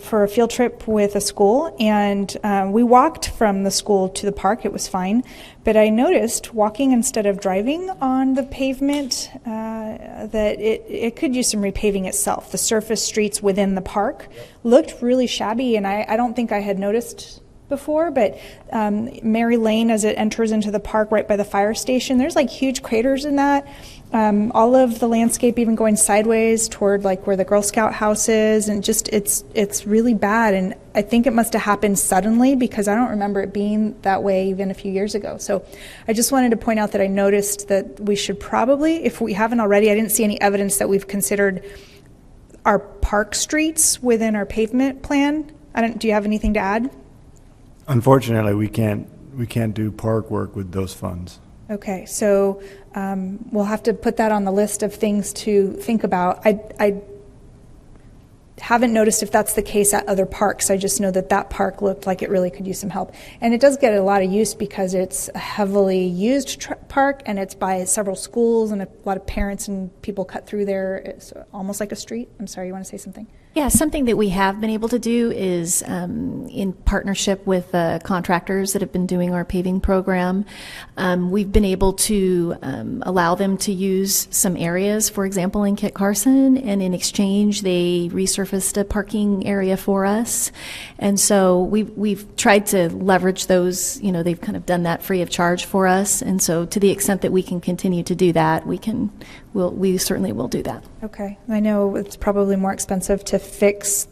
for a field trip with a school, and we walked from the school to the park. It was fine, but I noticed walking instead of driving on the pavement that it could use some repaving itself. The surface streets within the park looked really shabby, and I don't think I had noticed before, but Mary Lane, as it enters into the park right by the fire station, there's like huge craters in that. All of the landscape even going sideways toward like where the Girl Scout house is, and just it's really bad. And I think it must have happened suddenly because I don't remember it being that way even a few years ago. So I just wanted to point out that I noticed that we should probably, if we haven't already, I didn't see any evidence that we've considered our park streets within our pavement plan. Do you have anything to add? Unfortunately, we can't do park work with those funds. Okay, so we'll have to put that on the list of things to think about. I haven't noticed if that's the case at other parks. I just know that park looked like it really could use some help. And it does get a lot of use because it's a heavily used park, and it's by several schools, and a lot of parents and people cut through there. It's almost like a street. I'm sorry, you want to say something? Yeah, something that we have been able to do is in partnership with contractors that have been doing our paving program, we've been able to allow them to use some areas, for example, in Kit Carson, and in exchange they resurfaced a parking area for us. And so we've tried to leverage those, they've kind of done that free of charge for us. And so to the extent that we can continue to do that, we certainly will do that. Okay. I know it's probably more expensive to fix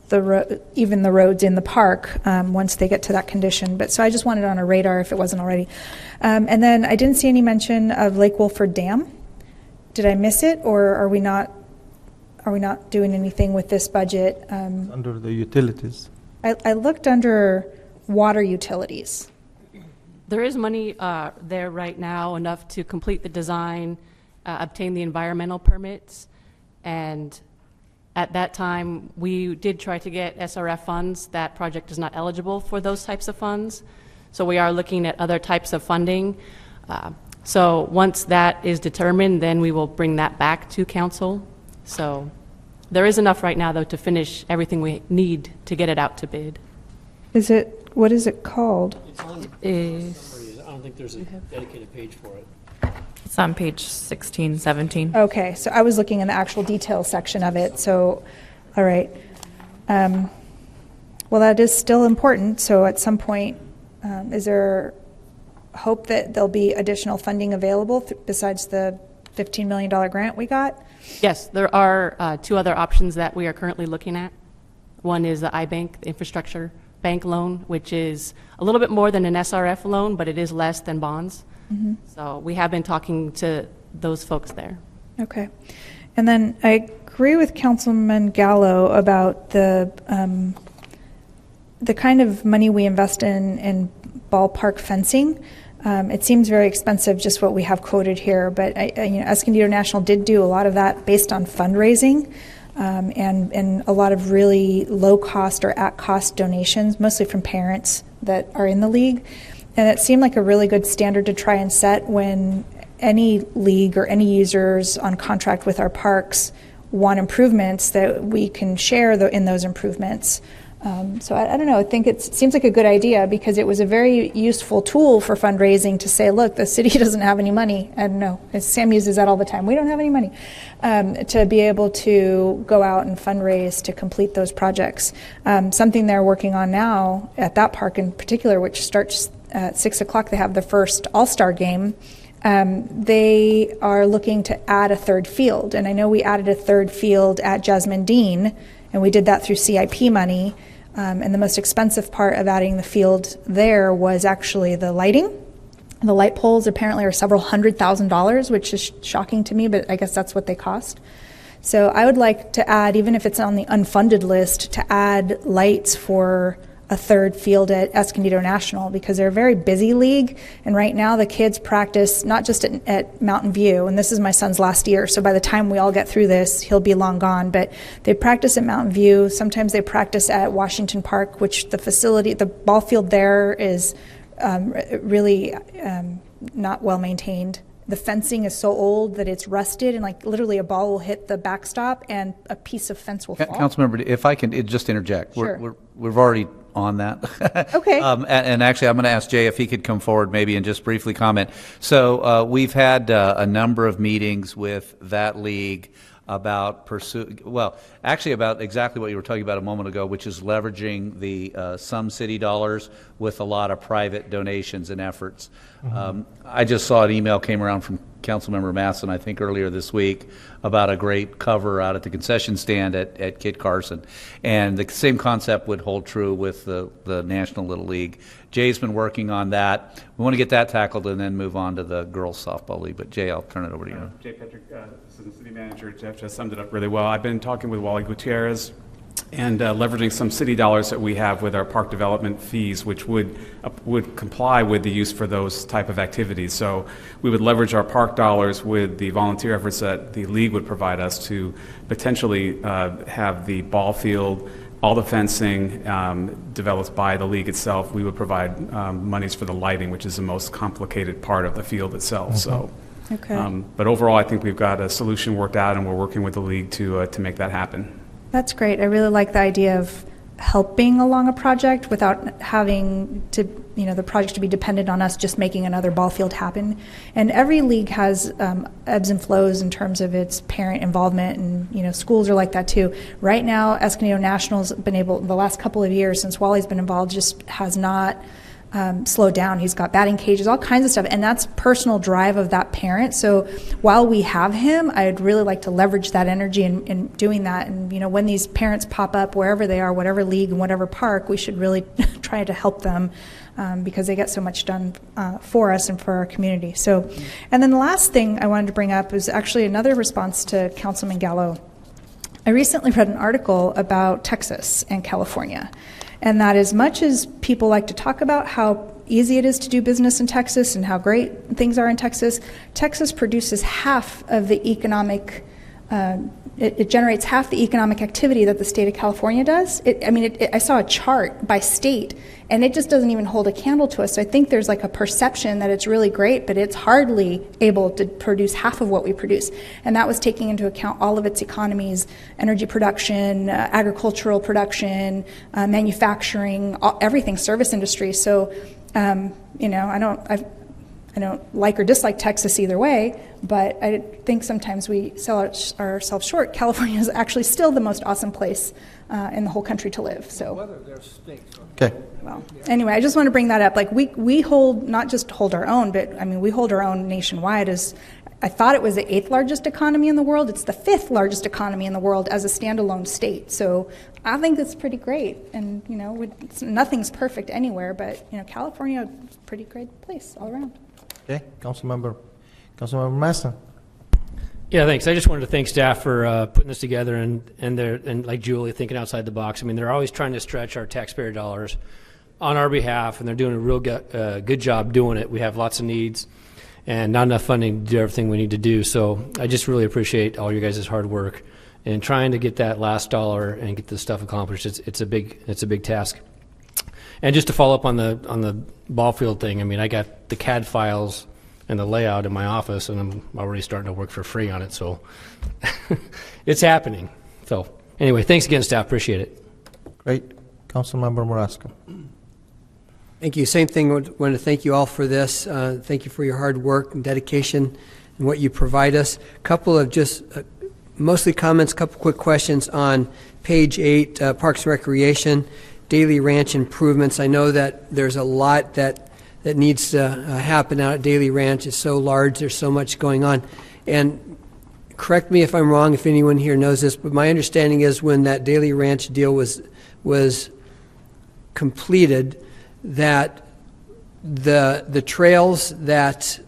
even the roads in the park once they get to that condition. But so I just wanted it on a radar if it wasn't already. And then I didn't see any mention of Lake Wolford Dam. did I miss it, or are we not doing anything with this budget? Under the utilities. I looked under water utilities. There is money there right now, enough to complete the design, obtain the environmental permits, and at that time, we did try to get SRF funds. That project is not eligible for those types of funds, so we are looking at other types of funding. So once that is determined, then we will bring that back to council. So there is enough right now, though, to finish everything we need to get it out to bid. What is it called? It's on I don't think there's a dedicated page for it. It's on page 16, 17. Okay, so I was looking in the actual details section of it, so, all right. Well, that is still important, so at some point, is there hope that there'll be additional funding available besides the $15 million grant we got? Yes, there are 2 other options that we are currently looking at. One is the iBank, the infrastructure bank loan, which is a little bit more than an SRF loan, but it is less than bonds. Mm-hmm. So we have been talking to those folks there. Okay. And then I agree with Councilman Gallo about the kind of money we invest in ballpark fencing. It seems very expensive, just what we have quoted here, but Escondido National did do a lot of that based on fundraising, and a lot of really low cost or at cost donations, mostly from parents that are in the league. And it seemed like a really good standard to try and set when any league or any users on contract with our parks want improvements, that we can share in those improvements. So I don't know, I think it seems like a good idea, because it was a very useful tool for fundraising to say, look, the city doesn't have any money. I don't know, Sam uses that all the time. We don't have any money. To be able to go out and fundraise to complete those projects. Something they're working on now at that park in particular, which starts at 6 o'clock, they have the first All-Star game. They are looking to add a 3rd field. And I know we added a 3rd field at Jasmine Dean, and we did that through CIP money. And the most expensive part of adding the field there was actually the lighting. The light poles apparently are several $100,000, which is shocking to me, but I guess that's what they cost. So I would like to add, even if it's on the unfunded list, to add lights for a 3rd field at Escondido National, because they're a very busy league, and right now the kids practice not just at Mountain View, and this is my son's last year, so by the time we all get through this, he'll be long gone, but they practice at Mountain View. Sometimes they practice at Washington Park, which the ball field there is really not well maintained. The fencing is so old that it's rusted, and like literally a ball will hit the backstop and a piece of fence will fall. Councilmember, if I can just interject. Sure. We've already on that. Okay. And actually, I'm going to ask Jay if he could come forward maybe and just briefly comment. So we've had a number of meetings with that league about about exactly what you were talking about a moment ago, which is leveraging the some city dollars with a lot of private donations and efforts. Mm-hmm. I just saw an email came around from Councilmember Masson, I think earlier this week, about a great cover out at the concession stand at Kit Carson. And the same concept would hold true with the National Little League. Jay's been working on that. We want to get that tackled and then move on to the girls softball league. But Jay, I'll turn it over to you. Jay Petrick, Assistant City Manager. Jeff just summed it up really well. I've been talking with Wally Gutierrez and leveraging some city dollars that we have with our park development fees, which would comply with the use for those type of activities. So we would leverage our park dollars with the volunteer efforts that the league would provide us to potentially have the ball field, all the fencing developed by the league itself. We would provide monies for the lighting, which is the most complicated part of the field itself. So. Okay. But overall, I think we've got a solution worked out, and we're working with the league to make that happen. That's great. I really like the idea of helping along a project without having to, the project to be dependent on us just making another ball field happen. And every league has ebbs and flows in terms of its parent involvement, and schools are like that too. Right now, Escondido National's been able, the last couple of years since Wally's been involved, just has not slowed down. He's got batting cages, all kinds of stuff, and that's personal drive of that parent. So while we have him, I'd really like to leverage that energy in doing that. And when these parents pop up, wherever they are, whatever league and whatever park, we should really try to help them because they get so much done for us and for our community. So, and then the last thing I wanted to bring up is actually another response to Councilman Gallo. I recently read an article about Texas and California, and that as much as people like to talk about how easy it is to do business in Texas and how great things are in Texas, Texas produces half of the economic, it generates half the economic activity that the state of California does. I saw a chart by state, and it just doesn't even hold a candle to us. So I think there's like a perception that it's really great, but it's hardly able to produce half of what we produce. And that was taking into account all of its economies: energy production, agricultural production, manufacturing, everything, service industry. So, I don't like or dislike Texas either way, but I think sometimes we sell ourselves short. California is actually still the most awesome place in the whole country to live. So, okay. Well, anyway, I just want to bring that up. Like we hold, not just hold our own, but I mean we hold our own nationwide. As I thought it was the 8th largest economy in the world. It's the 5th largest economy in the world as a standalone state. So I think that's pretty great. And nothing's perfect anywhere, but California is a pretty great place all around. Okay, Councilmember Massa. Yeah, thanks. I just wanted to thank staff for putting this together and like Julie, thinking outside the box. I mean, they're always trying to stretch our taxpayer dollars on our behalf, and they're doing a real good job doing it. We have lots of needs and not enough funding to do everything we need to do. So I just really appreciate all you guys' hard work in trying to get that last dollar and get this stuff accomplished. It's a big task. And just to follow up on the ball field thing, I mean, I got the CAD files and the layout in my office, and I'm already starting to work for free on it. So it's happening. So anyway, thanks again, staff. Appreciate it. Great. Councilmember Marasco. Thank you. Same thing. I want to thank you all for this. Thank you for your hard work and dedication and what you provide us. A couple of just mostly comments, a couple quick questions on page 8, Parks and Recreation, Daily Ranch improvements. I know that there's a lot that needs to happen out at Daily Ranch. It's so large. There's so much going on. And correct me if I'm wrong, if anyone here knows this, but my understanding is when that Daily Ranch deal was completed, that the trails that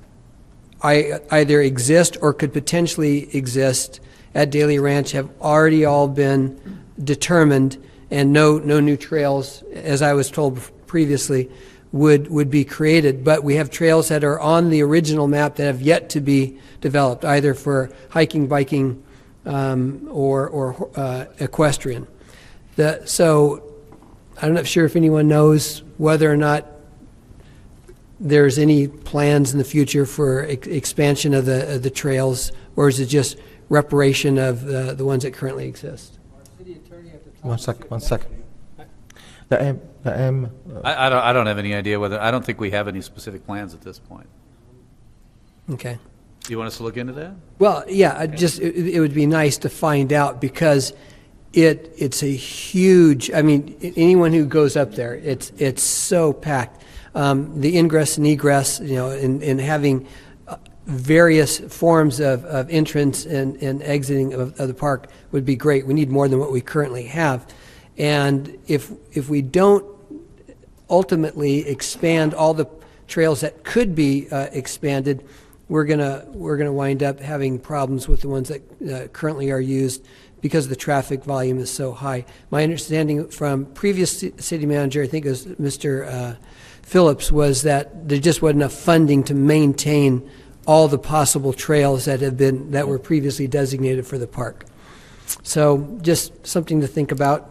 either exist or could potentially exist at Daily Ranch have already all been determined, and no new trails, as I was told previously, would be created. But we have trails that are on the original map that have yet to be developed, either for hiking, biking, or equestrian. So I'm not sure if anyone knows whether or not there's any plans in the future for expansion of the trails, or is it just reparation of the ones that currently exist? One second. I don't have any idea whether. I don't think we have any specific plans at this point. Okay. Do you want us to look into that? Well, yeah. Okay. It would be nice to find out, because it's a huge. I mean, anyone who goes up there, it's so packed. The ingress and egress, and having various forms of entrance and exiting of the park would be great. We need more than what we currently have. And if we don't ultimately expand all the trails that could be expanded, we're gonna wind up having problems with the ones that currently are used, because the traffic volume is so high. My understanding from previous city manager, I think it was Mr. Phillips, was that there just wasn't enough funding to maintain all the possible trails that were previously designated for the park. So just something to think about.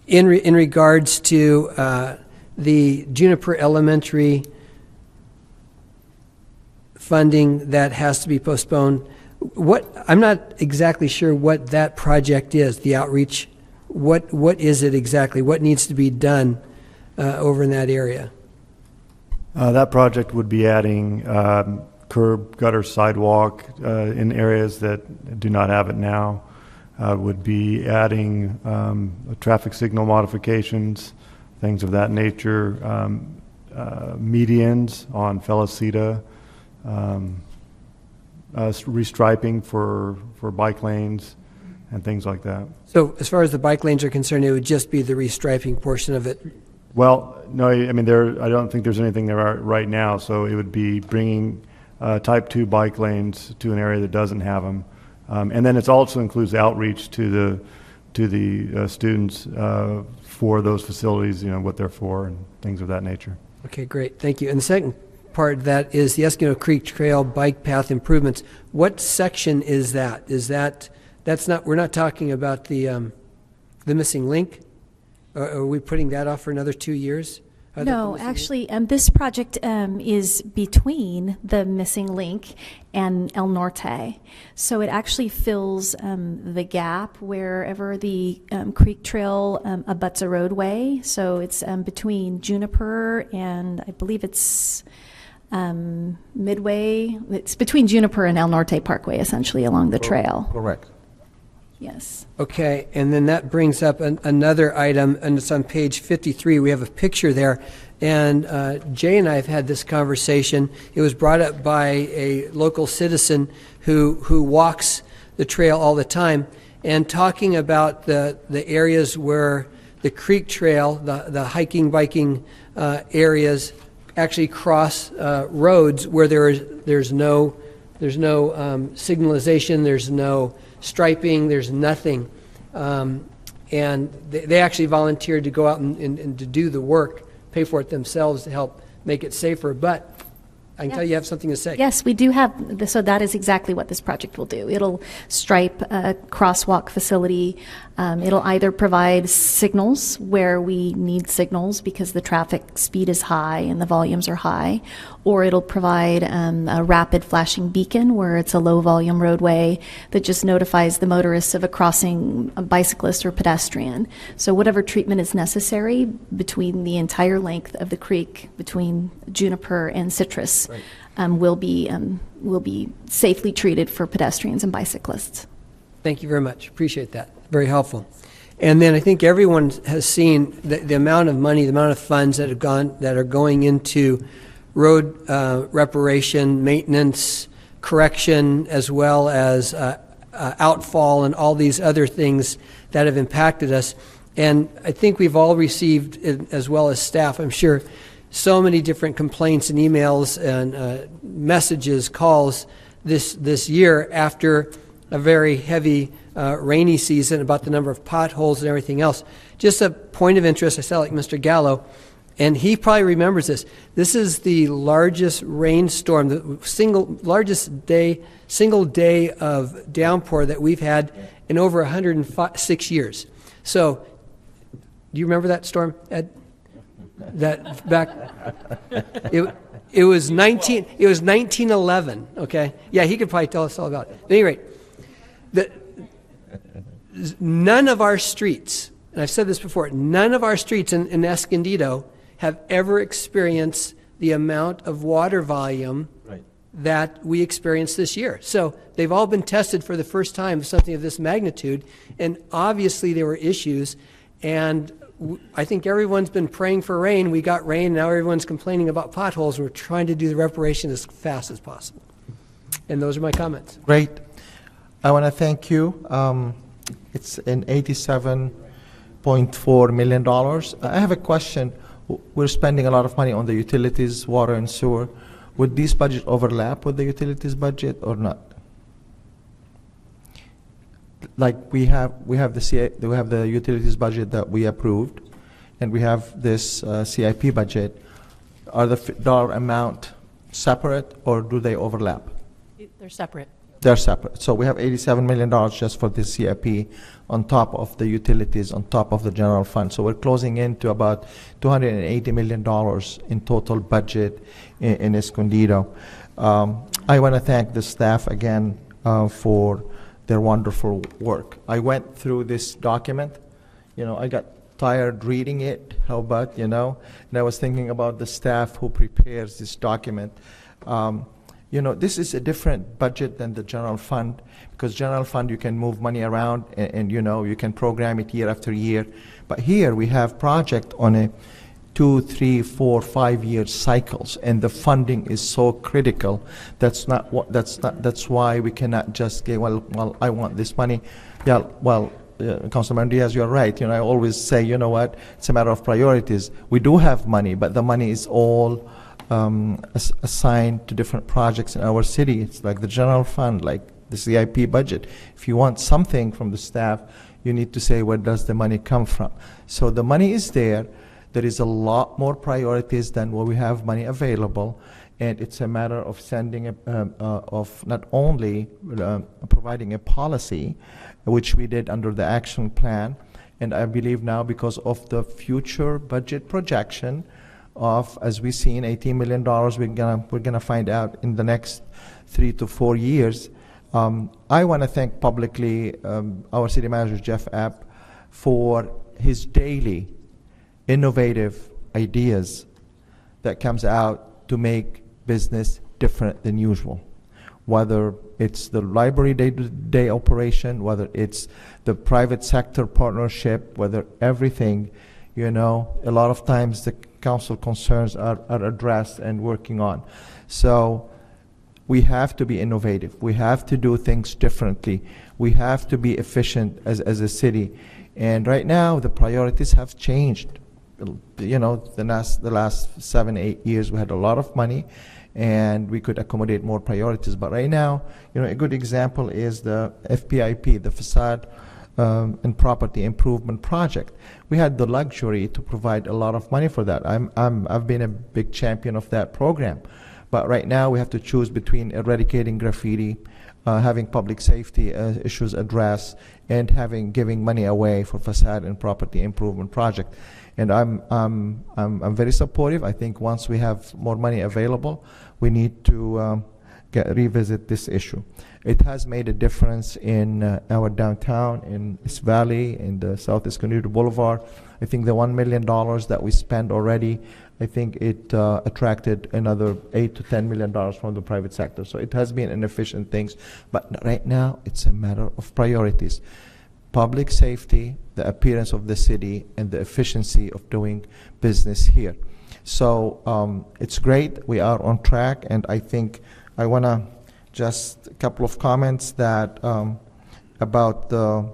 In regards to the Juniper Elementary funding that has to be postponed, I'm not exactly sure what that project is, the outreach. What is it exactly? What needs to be done over in that area? That project would be adding curb, gutter, sidewalk in areas that do not have it now. Would be adding traffic signal modifications, things of that nature, medians on Felicita, restriping for bike lanes, and things like that. So as far as the bike lanes are concerned, it would just be the restriping portion of it? Well, no, I mean, I don't think there's anything there right now, so it would be bringing type 2 bike lanes to an area that doesn't have them. And then it also includes outreach to the students for those facilities, what they're for and things of that nature. Okay, great, thank you. And the second part of that is the Escondido Creek Trail bike path improvements. What section is that? We're not talking about the missing link? Are we putting that off for another 2 years? No, actually, this project is between the missing link and El Norte. So it actually fills the gap wherever the creek trail abuts a roadway. So it's between Juniper and I believe it's Midway. It's between Juniper and El Norte Parkway, essentially, along the trail. Correct. Yes. Okay, and then that brings up another item, and it's on page 53. We have a picture there, and Jay and I have had this conversation. It was brought up by a local citizen who walks the trail all the time, and talking about the areas where the creek trail, the hiking, biking areas actually cross roads where there's no signalization, there's no striping, there's nothing. And they actually volunteered to go out and to do the work, pay for it themselves to help make it safer. But I can tell you have something to say. Yes, we do have, so that is exactly what this project will do. It'll stripe a crosswalk facility. It'll either provide signals where we need signals because the traffic speed is high and the volumes are high, or it'll provide a rapid flashing beacon where it's a low volume roadway that just notifies the motorists of a crossing, a bicyclist or pedestrian. So whatever treatment is necessary between the entire length of the creek between Juniper and Citrus will be safely treated for pedestrians and bicyclists. Thank you very much. Appreciate that. Very helpful. And then I think everyone has seen the amount of money, the amount of funds that are going into road reparation, maintenance, correction, as well as outfall and all these other things that have impacted us. And I think we've all received, as well as staff, I'm sure, so many different complaints and emails and messages, calls this year after a very heavy rainy season about the number of potholes and everything else. Just a point of interest, I sound like Mr. Gallo, and he probably remembers this. This is the largest rainstorm, the single day of downpour that we've had in over 106 years. So, do you remember that storm, Ed? That back, it was 1911. Okay, yeah, he could probably tell us all about it. At any rate, none of our streets, and I've said this before, none of our streets in Escondido have ever experienced the amount of water volume that we experienced this year. So they've all been tested for the first time, something of this magnitude, and obviously there were issues, and I think everyone's been praying for rain. We got rain, now everyone's complaining about potholes. We're trying to do the reparation as fast as possible. And those are my comments. Great. I want to thank you. It's an $87.4 million. I have a question. We're spending a lot of money on the utilities, water and sewer. Would this budget overlap with the utilities budget or not? Like we have the utilities budget that we approved, and we have this CIP budget. Are the dollar amount separate or do they overlap? They're separate. They're separate. So we have $87 million just for this CIP on top of the utilities, on top of the general fund. So we're closing into about $280 million in total budget in Escondido. I want to thank the staff again for their wonderful work. I went through this document. I got tired reading it. How about, and I was thinking about the staff who prepares this document. This is a different budget than the general fund, because general fund you can move money around and you can program it year after year. But here we have project on a 2, 3, 4, 5 year cycles, and the funding is so critical. That's why we cannot just say, well, I want this money. Yeah, well, Councilman Diaz, you're right. I always say, you know what, it's a matter of priorities. We do have money, but the money is all assigned to different projects in our city. It's like the general fund, like the CIP budget. If you want something from the staff, you need to say, where does the money come from? So the money is there. There is a lot more priorities than what we have money available. And it's a matter of sending, of not only providing a policy, which we did under the action plan, and I believe now because of the future budget projection of, as we've seen, $18 million, we're gonna find out in the next 3 to 4 years. I want to thank publicly our city manager, Jeff App, for his daily innovative ideas that comes out to make business different than usual. Whether it's the library day-to-day operation, whether it's the private sector partnership, whether everything, a lot of times the council concerns are addressed and working on. So we have to be innovative. We have to do things differently. We have to be efficient as a city. And right now, the priorities have changed. The last 7, 8 years, we had a lot of money, and we could accommodate more priorities. But right now, a good example is the FPIP, the Facade and Property Improvement Project. We had the luxury to provide a lot of money for that. I've been a big champion of that program. But right now, we have to choose between eradicating graffiti, having public safety issues addressed, and giving money away for facade and property improvement project. And I'm very supportive. I think once we have more money available, we need to revisit this issue. It has made a difference in our downtown, in East Valley, in the South Escondido Boulevard. I think the $1 million that we spent already, I think it attracted another $8 to $10 million from the private sector. So it has been an efficient thing. But right now, it's a matter of priorities. Public safety, the appearance of the city, and the efficiency of doing business here. So it's great. We are on track, and I think I want to just a couple of comments that about the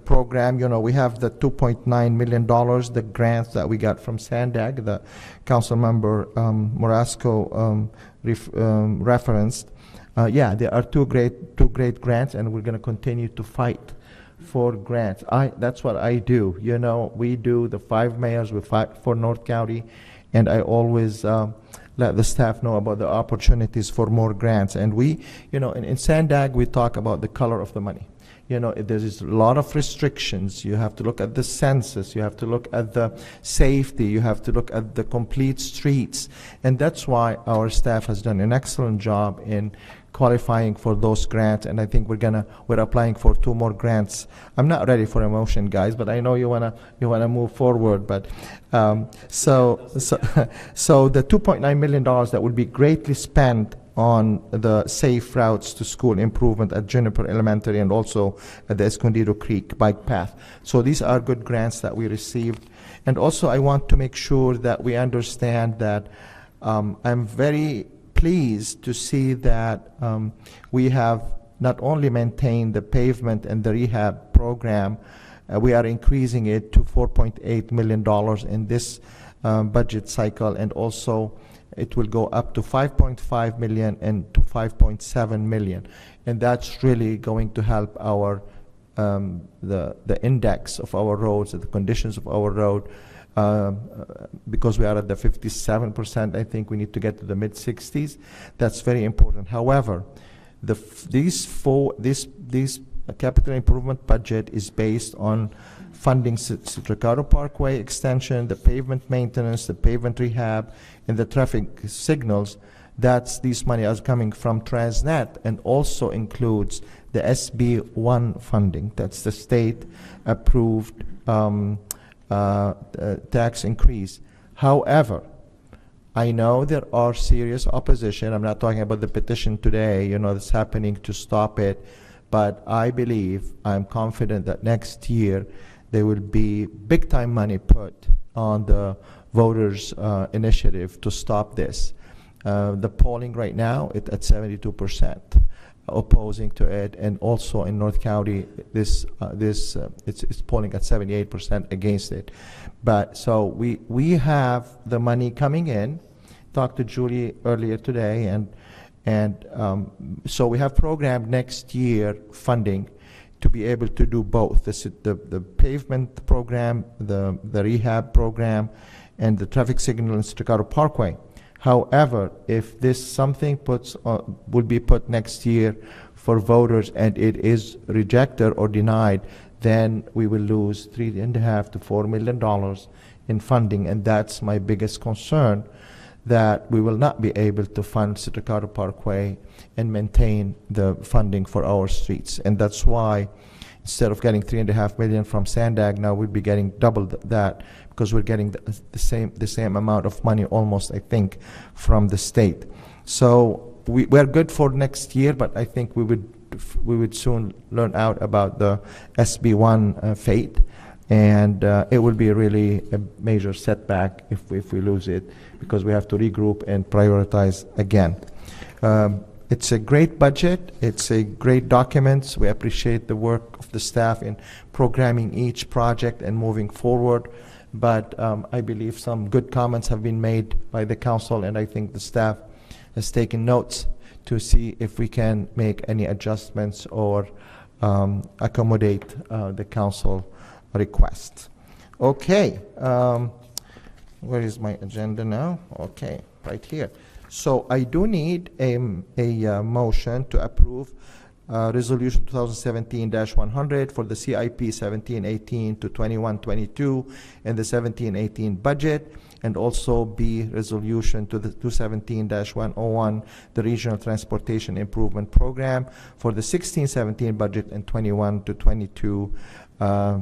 program. We have the $2.9 million, the grants that we got from Sandag, the council member Morasco referenced. Yeah, there are two great grants, and we're going to continue to fight for grants. That's what I do. We do the 5 mayors, we fight for North County, and I always let the staff know about the opportunities for more grants. And we, in Sandag, we talk about the color of the money. There's a lot of restrictions. You have to look at the census. You have to look at the safety. You have to look at the complete streets. And that's why our staff has done an excellent job in qualifying for those grants. And I think we're applying for 2 more grants. I'm not ready for a motion, guys, but I know you wanna move forward. But so the $2.9 million that will be greatly spent on the safe routes to school improvement at Juniper Elementary and also at the Escondido Creek bike path. So these are good grants that we received. And also I want to make sure that we understand that I'm very pleased to see that we have not only maintained the pavement and the rehab program, we are increasing it to $4.8 million in this budget cycle, and also it will go up to $5.5 million and to $5.7 million. And that's really going to help our the index of our roads, the conditions of our road, because we are at the 57%, I think we need to get to the mid-60s. That's very important. However, these capital improvement budget is based on funding Ricardo Parkway extension, the pavement maintenance, the pavement rehab, and the traffic signals. These money is coming from Transnet, and also includes the SB1 funding. That's the state-approved tax increase. However, I know there are serious opposition. I'm not talking about the petition today, that's happening to stop it. But I believe, I'm confident that next year there will be big time money put on the voters' initiative to stop this. The polling right now is at 72%. opposing to it, and also in North County, it's polling at 78% against it. But so we have the money coming in. Talked to Julie earlier today, and so we have programmed next year funding to be able to do both the pavement program, the rehab program, and the traffic signal in Staccato Parkway. However, if this something would be put next year for voters and it is rejected or denied, then we will lose $3.5 to $4 million in funding, and that's my biggest concern, that we will not be able to fund Staccato Parkway and maintain the funding for our streets. And that's why instead of getting $3.5 million from Sandag, now we'll be getting double that, because we're getting the same amount of money almost, I think, from the state. So we're good for next year, but I think we would soon learn out about the SB1 fate, and it will be really a major setback if we lose it, because we have to regroup and prioritize again. It's a great budget. It's a great document. We appreciate the work of the staff in programming each project and moving forward. But I believe some good comments have been made by the council, and I think the staff has taken notes to see if we can make any adjustments or accommodate the council request. Okay. Where is my agenda now? Okay, right here. So I do need a motion to approve Resolution 2017-100 for the CIP 17-18 to 21-22 and the 17-18 budget, and also B, Resolution to the 217-101, the Regional Transportation Improvement Program for the 16-17 budget and 21-22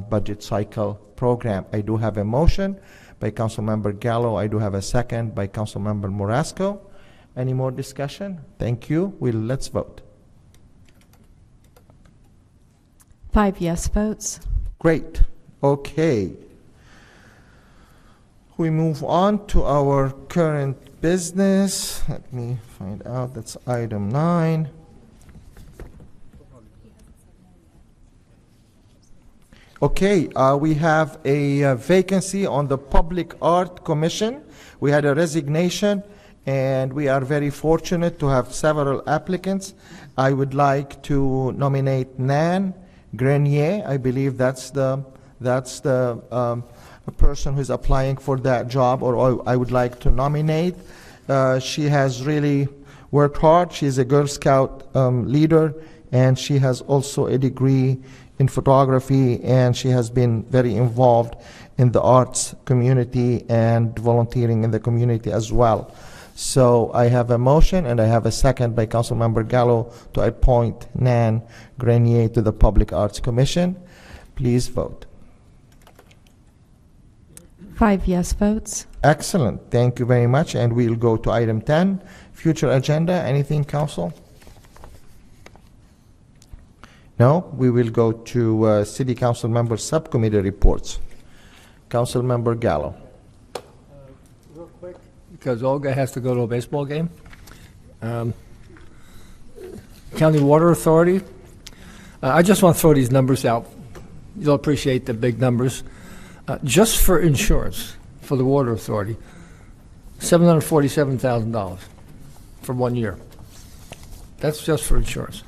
budget cycle program. I do have a motion by Councilmember Gallo. I do have a second by Councilmember Morasco. Any more discussion? Thank you. Let's vote. 5 yes votes. Great. Okay. We move on to our current business. Let me find out. That's item 9. Okay, we have a vacancy on the Public Art Commission. We had a resignation, and we are very fortunate to have several applicants. I would like to nominate Nan Grenier. I believe that's the person who's applying for that job, or I would like to nominate. She has really worked hard. She's a Girl Scout leader, and she has also a degree in photography, and she has been very involved in the arts community and volunteering in the community as well. So I have a motion and I have a second by Councilmember Gallo to appoint Nan Grenier to the Public Arts Commission. Please vote. 5 yes votes. Excellent. Thank you very much. And we'll go to item 10, future agenda. Anything, Council? No? We will go to City Council Member Subcommittee reports. Councilmember Gallo. Real quick, because Olga has to go to a baseball game. County Water Authority. I just want to throw these numbers out. You'll appreciate the big numbers. Just for insurance for the Water Authority, $747,000 for 1 year. That's just for insurance.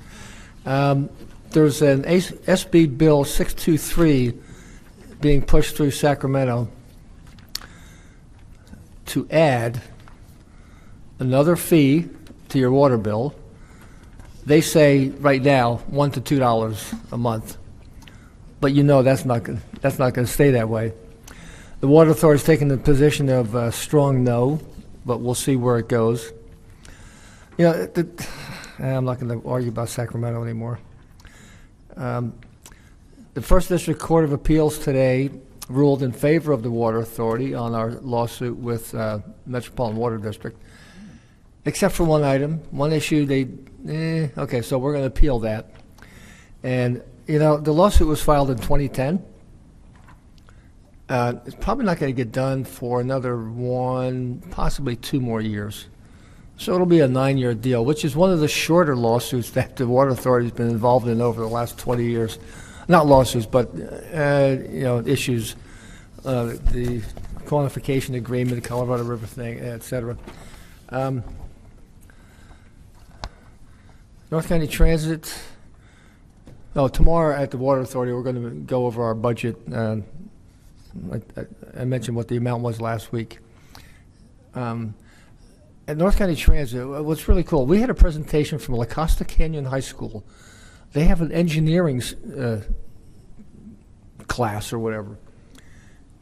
There's an SB Bill 623 being pushed through Sacramento to add another fee to your water bill. They say right now $1 to $2 a month, but you know that's not going to stay that way. The Water Authority's taken the position of strong no, but we'll see where it goes. You know, I'm not going to argue about Sacramento anymore. The First District Court of Appeals today ruled in favor of the Water Authority on our lawsuit with Metropolitan Water District, except for one item, one issue. Okay, so we're going to appeal that. And, you know, the lawsuit was filed in 2010. It's probably not going to get done for another 1, possibly 2 more years. So it'll be a 9-year deal, which is one of the shorter lawsuits that the Water Authority's been involved in over the last 20 years. Not lawsuits, but issues, the qualification agreement, the Colorado River thing, et cetera. North County Transit. Tomorrow at the Water Authority, we're going to go over our budget. I mentioned what the amount was last week. At North County Transit, what's really cool, we had a presentation from La Costa Canyon High School. They have an engineering class or whatever.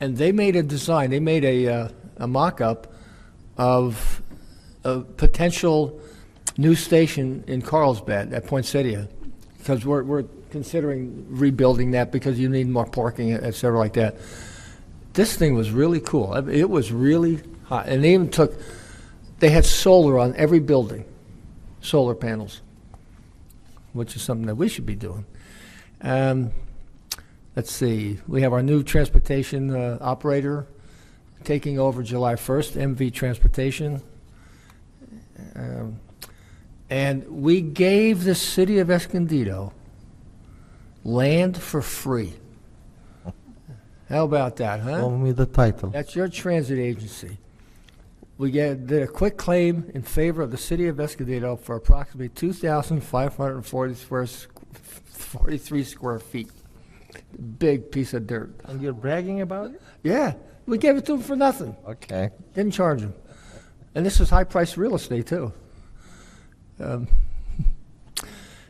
And they made a design, they made a mock-up of a potential new station in Carlsbad at Poinsettia, because we're considering rebuilding that because you need more parking, et cetera, like that. This thing was really cool. It was really hot. And they even they had solar on every building, solar panels, which is something that we should be doing. Let's see. We have our new transportation operator taking over July 1st, MV Transportation. And we gave the city of Escondido land for free. How about that, huh? Tell me the title. That's your transit agency. We did a quick claim in favor of the city of Escondido for approximately 2,543 square feet. Big piece of dirt. And you're bragging about it? Yeah. We gave it to them for nothing. Okay. Didn't charge them. And this is high-priced real estate, too.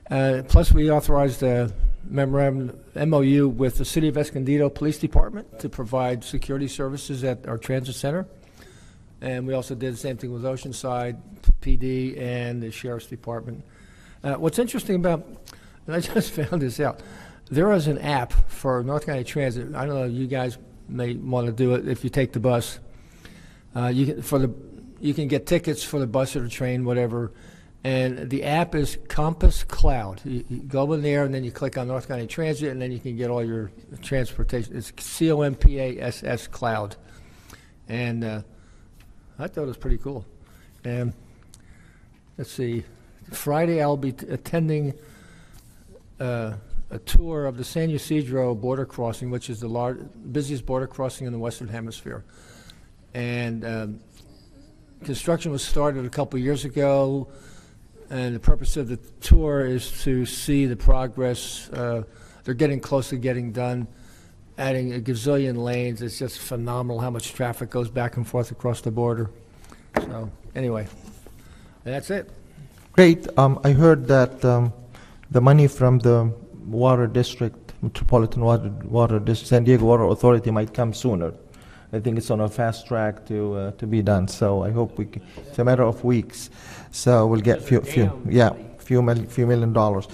Plus, we authorized a memorandum MOU with the City of Escondido Police Department to provide security services at our transit center. And we also did the same thing with Oceanside PD and the Sheriff's Department. What's interesting about, and I just found this out, there is an app for North County Transit. I don't know, you guys may want to do it if you take the bus. You can get tickets for the bus or the train, whatever. And the app is Compass Cloud. You go in there, and then you click on North County Transit, and then you can get all your transportation. It's COMPASS Cloud. And I thought it was pretty cool. And let's see. Friday, I'll be attending a tour of the San Ysidro border crossing, which is the busiest border crossing in the Western Hemisphere. And construction was started a couple years ago. And the purpose of the tour is to see the progress. They're getting close to getting done, adding a gazillion lanes. It's just phenomenal how much traffic goes back and forth across the border. So anyway, that's it. Great. I heard that the money from the Water District, Metropolitan Water District, San Diego Water Authority might come sooner. I think it's on a fast track to be done. So I hope it's a matter of weeks. So we'll get few million dollars.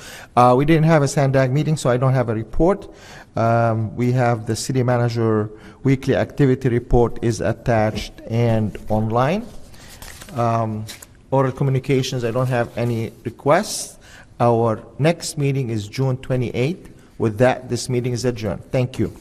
We didn't have a SANDAG meeting, so I don't have a report. We have the city manager weekly activity report is attached and online. Oral communications, I don't have any requests. Our next meeting is June 28th. With that, this meeting is adjourned. Thank you.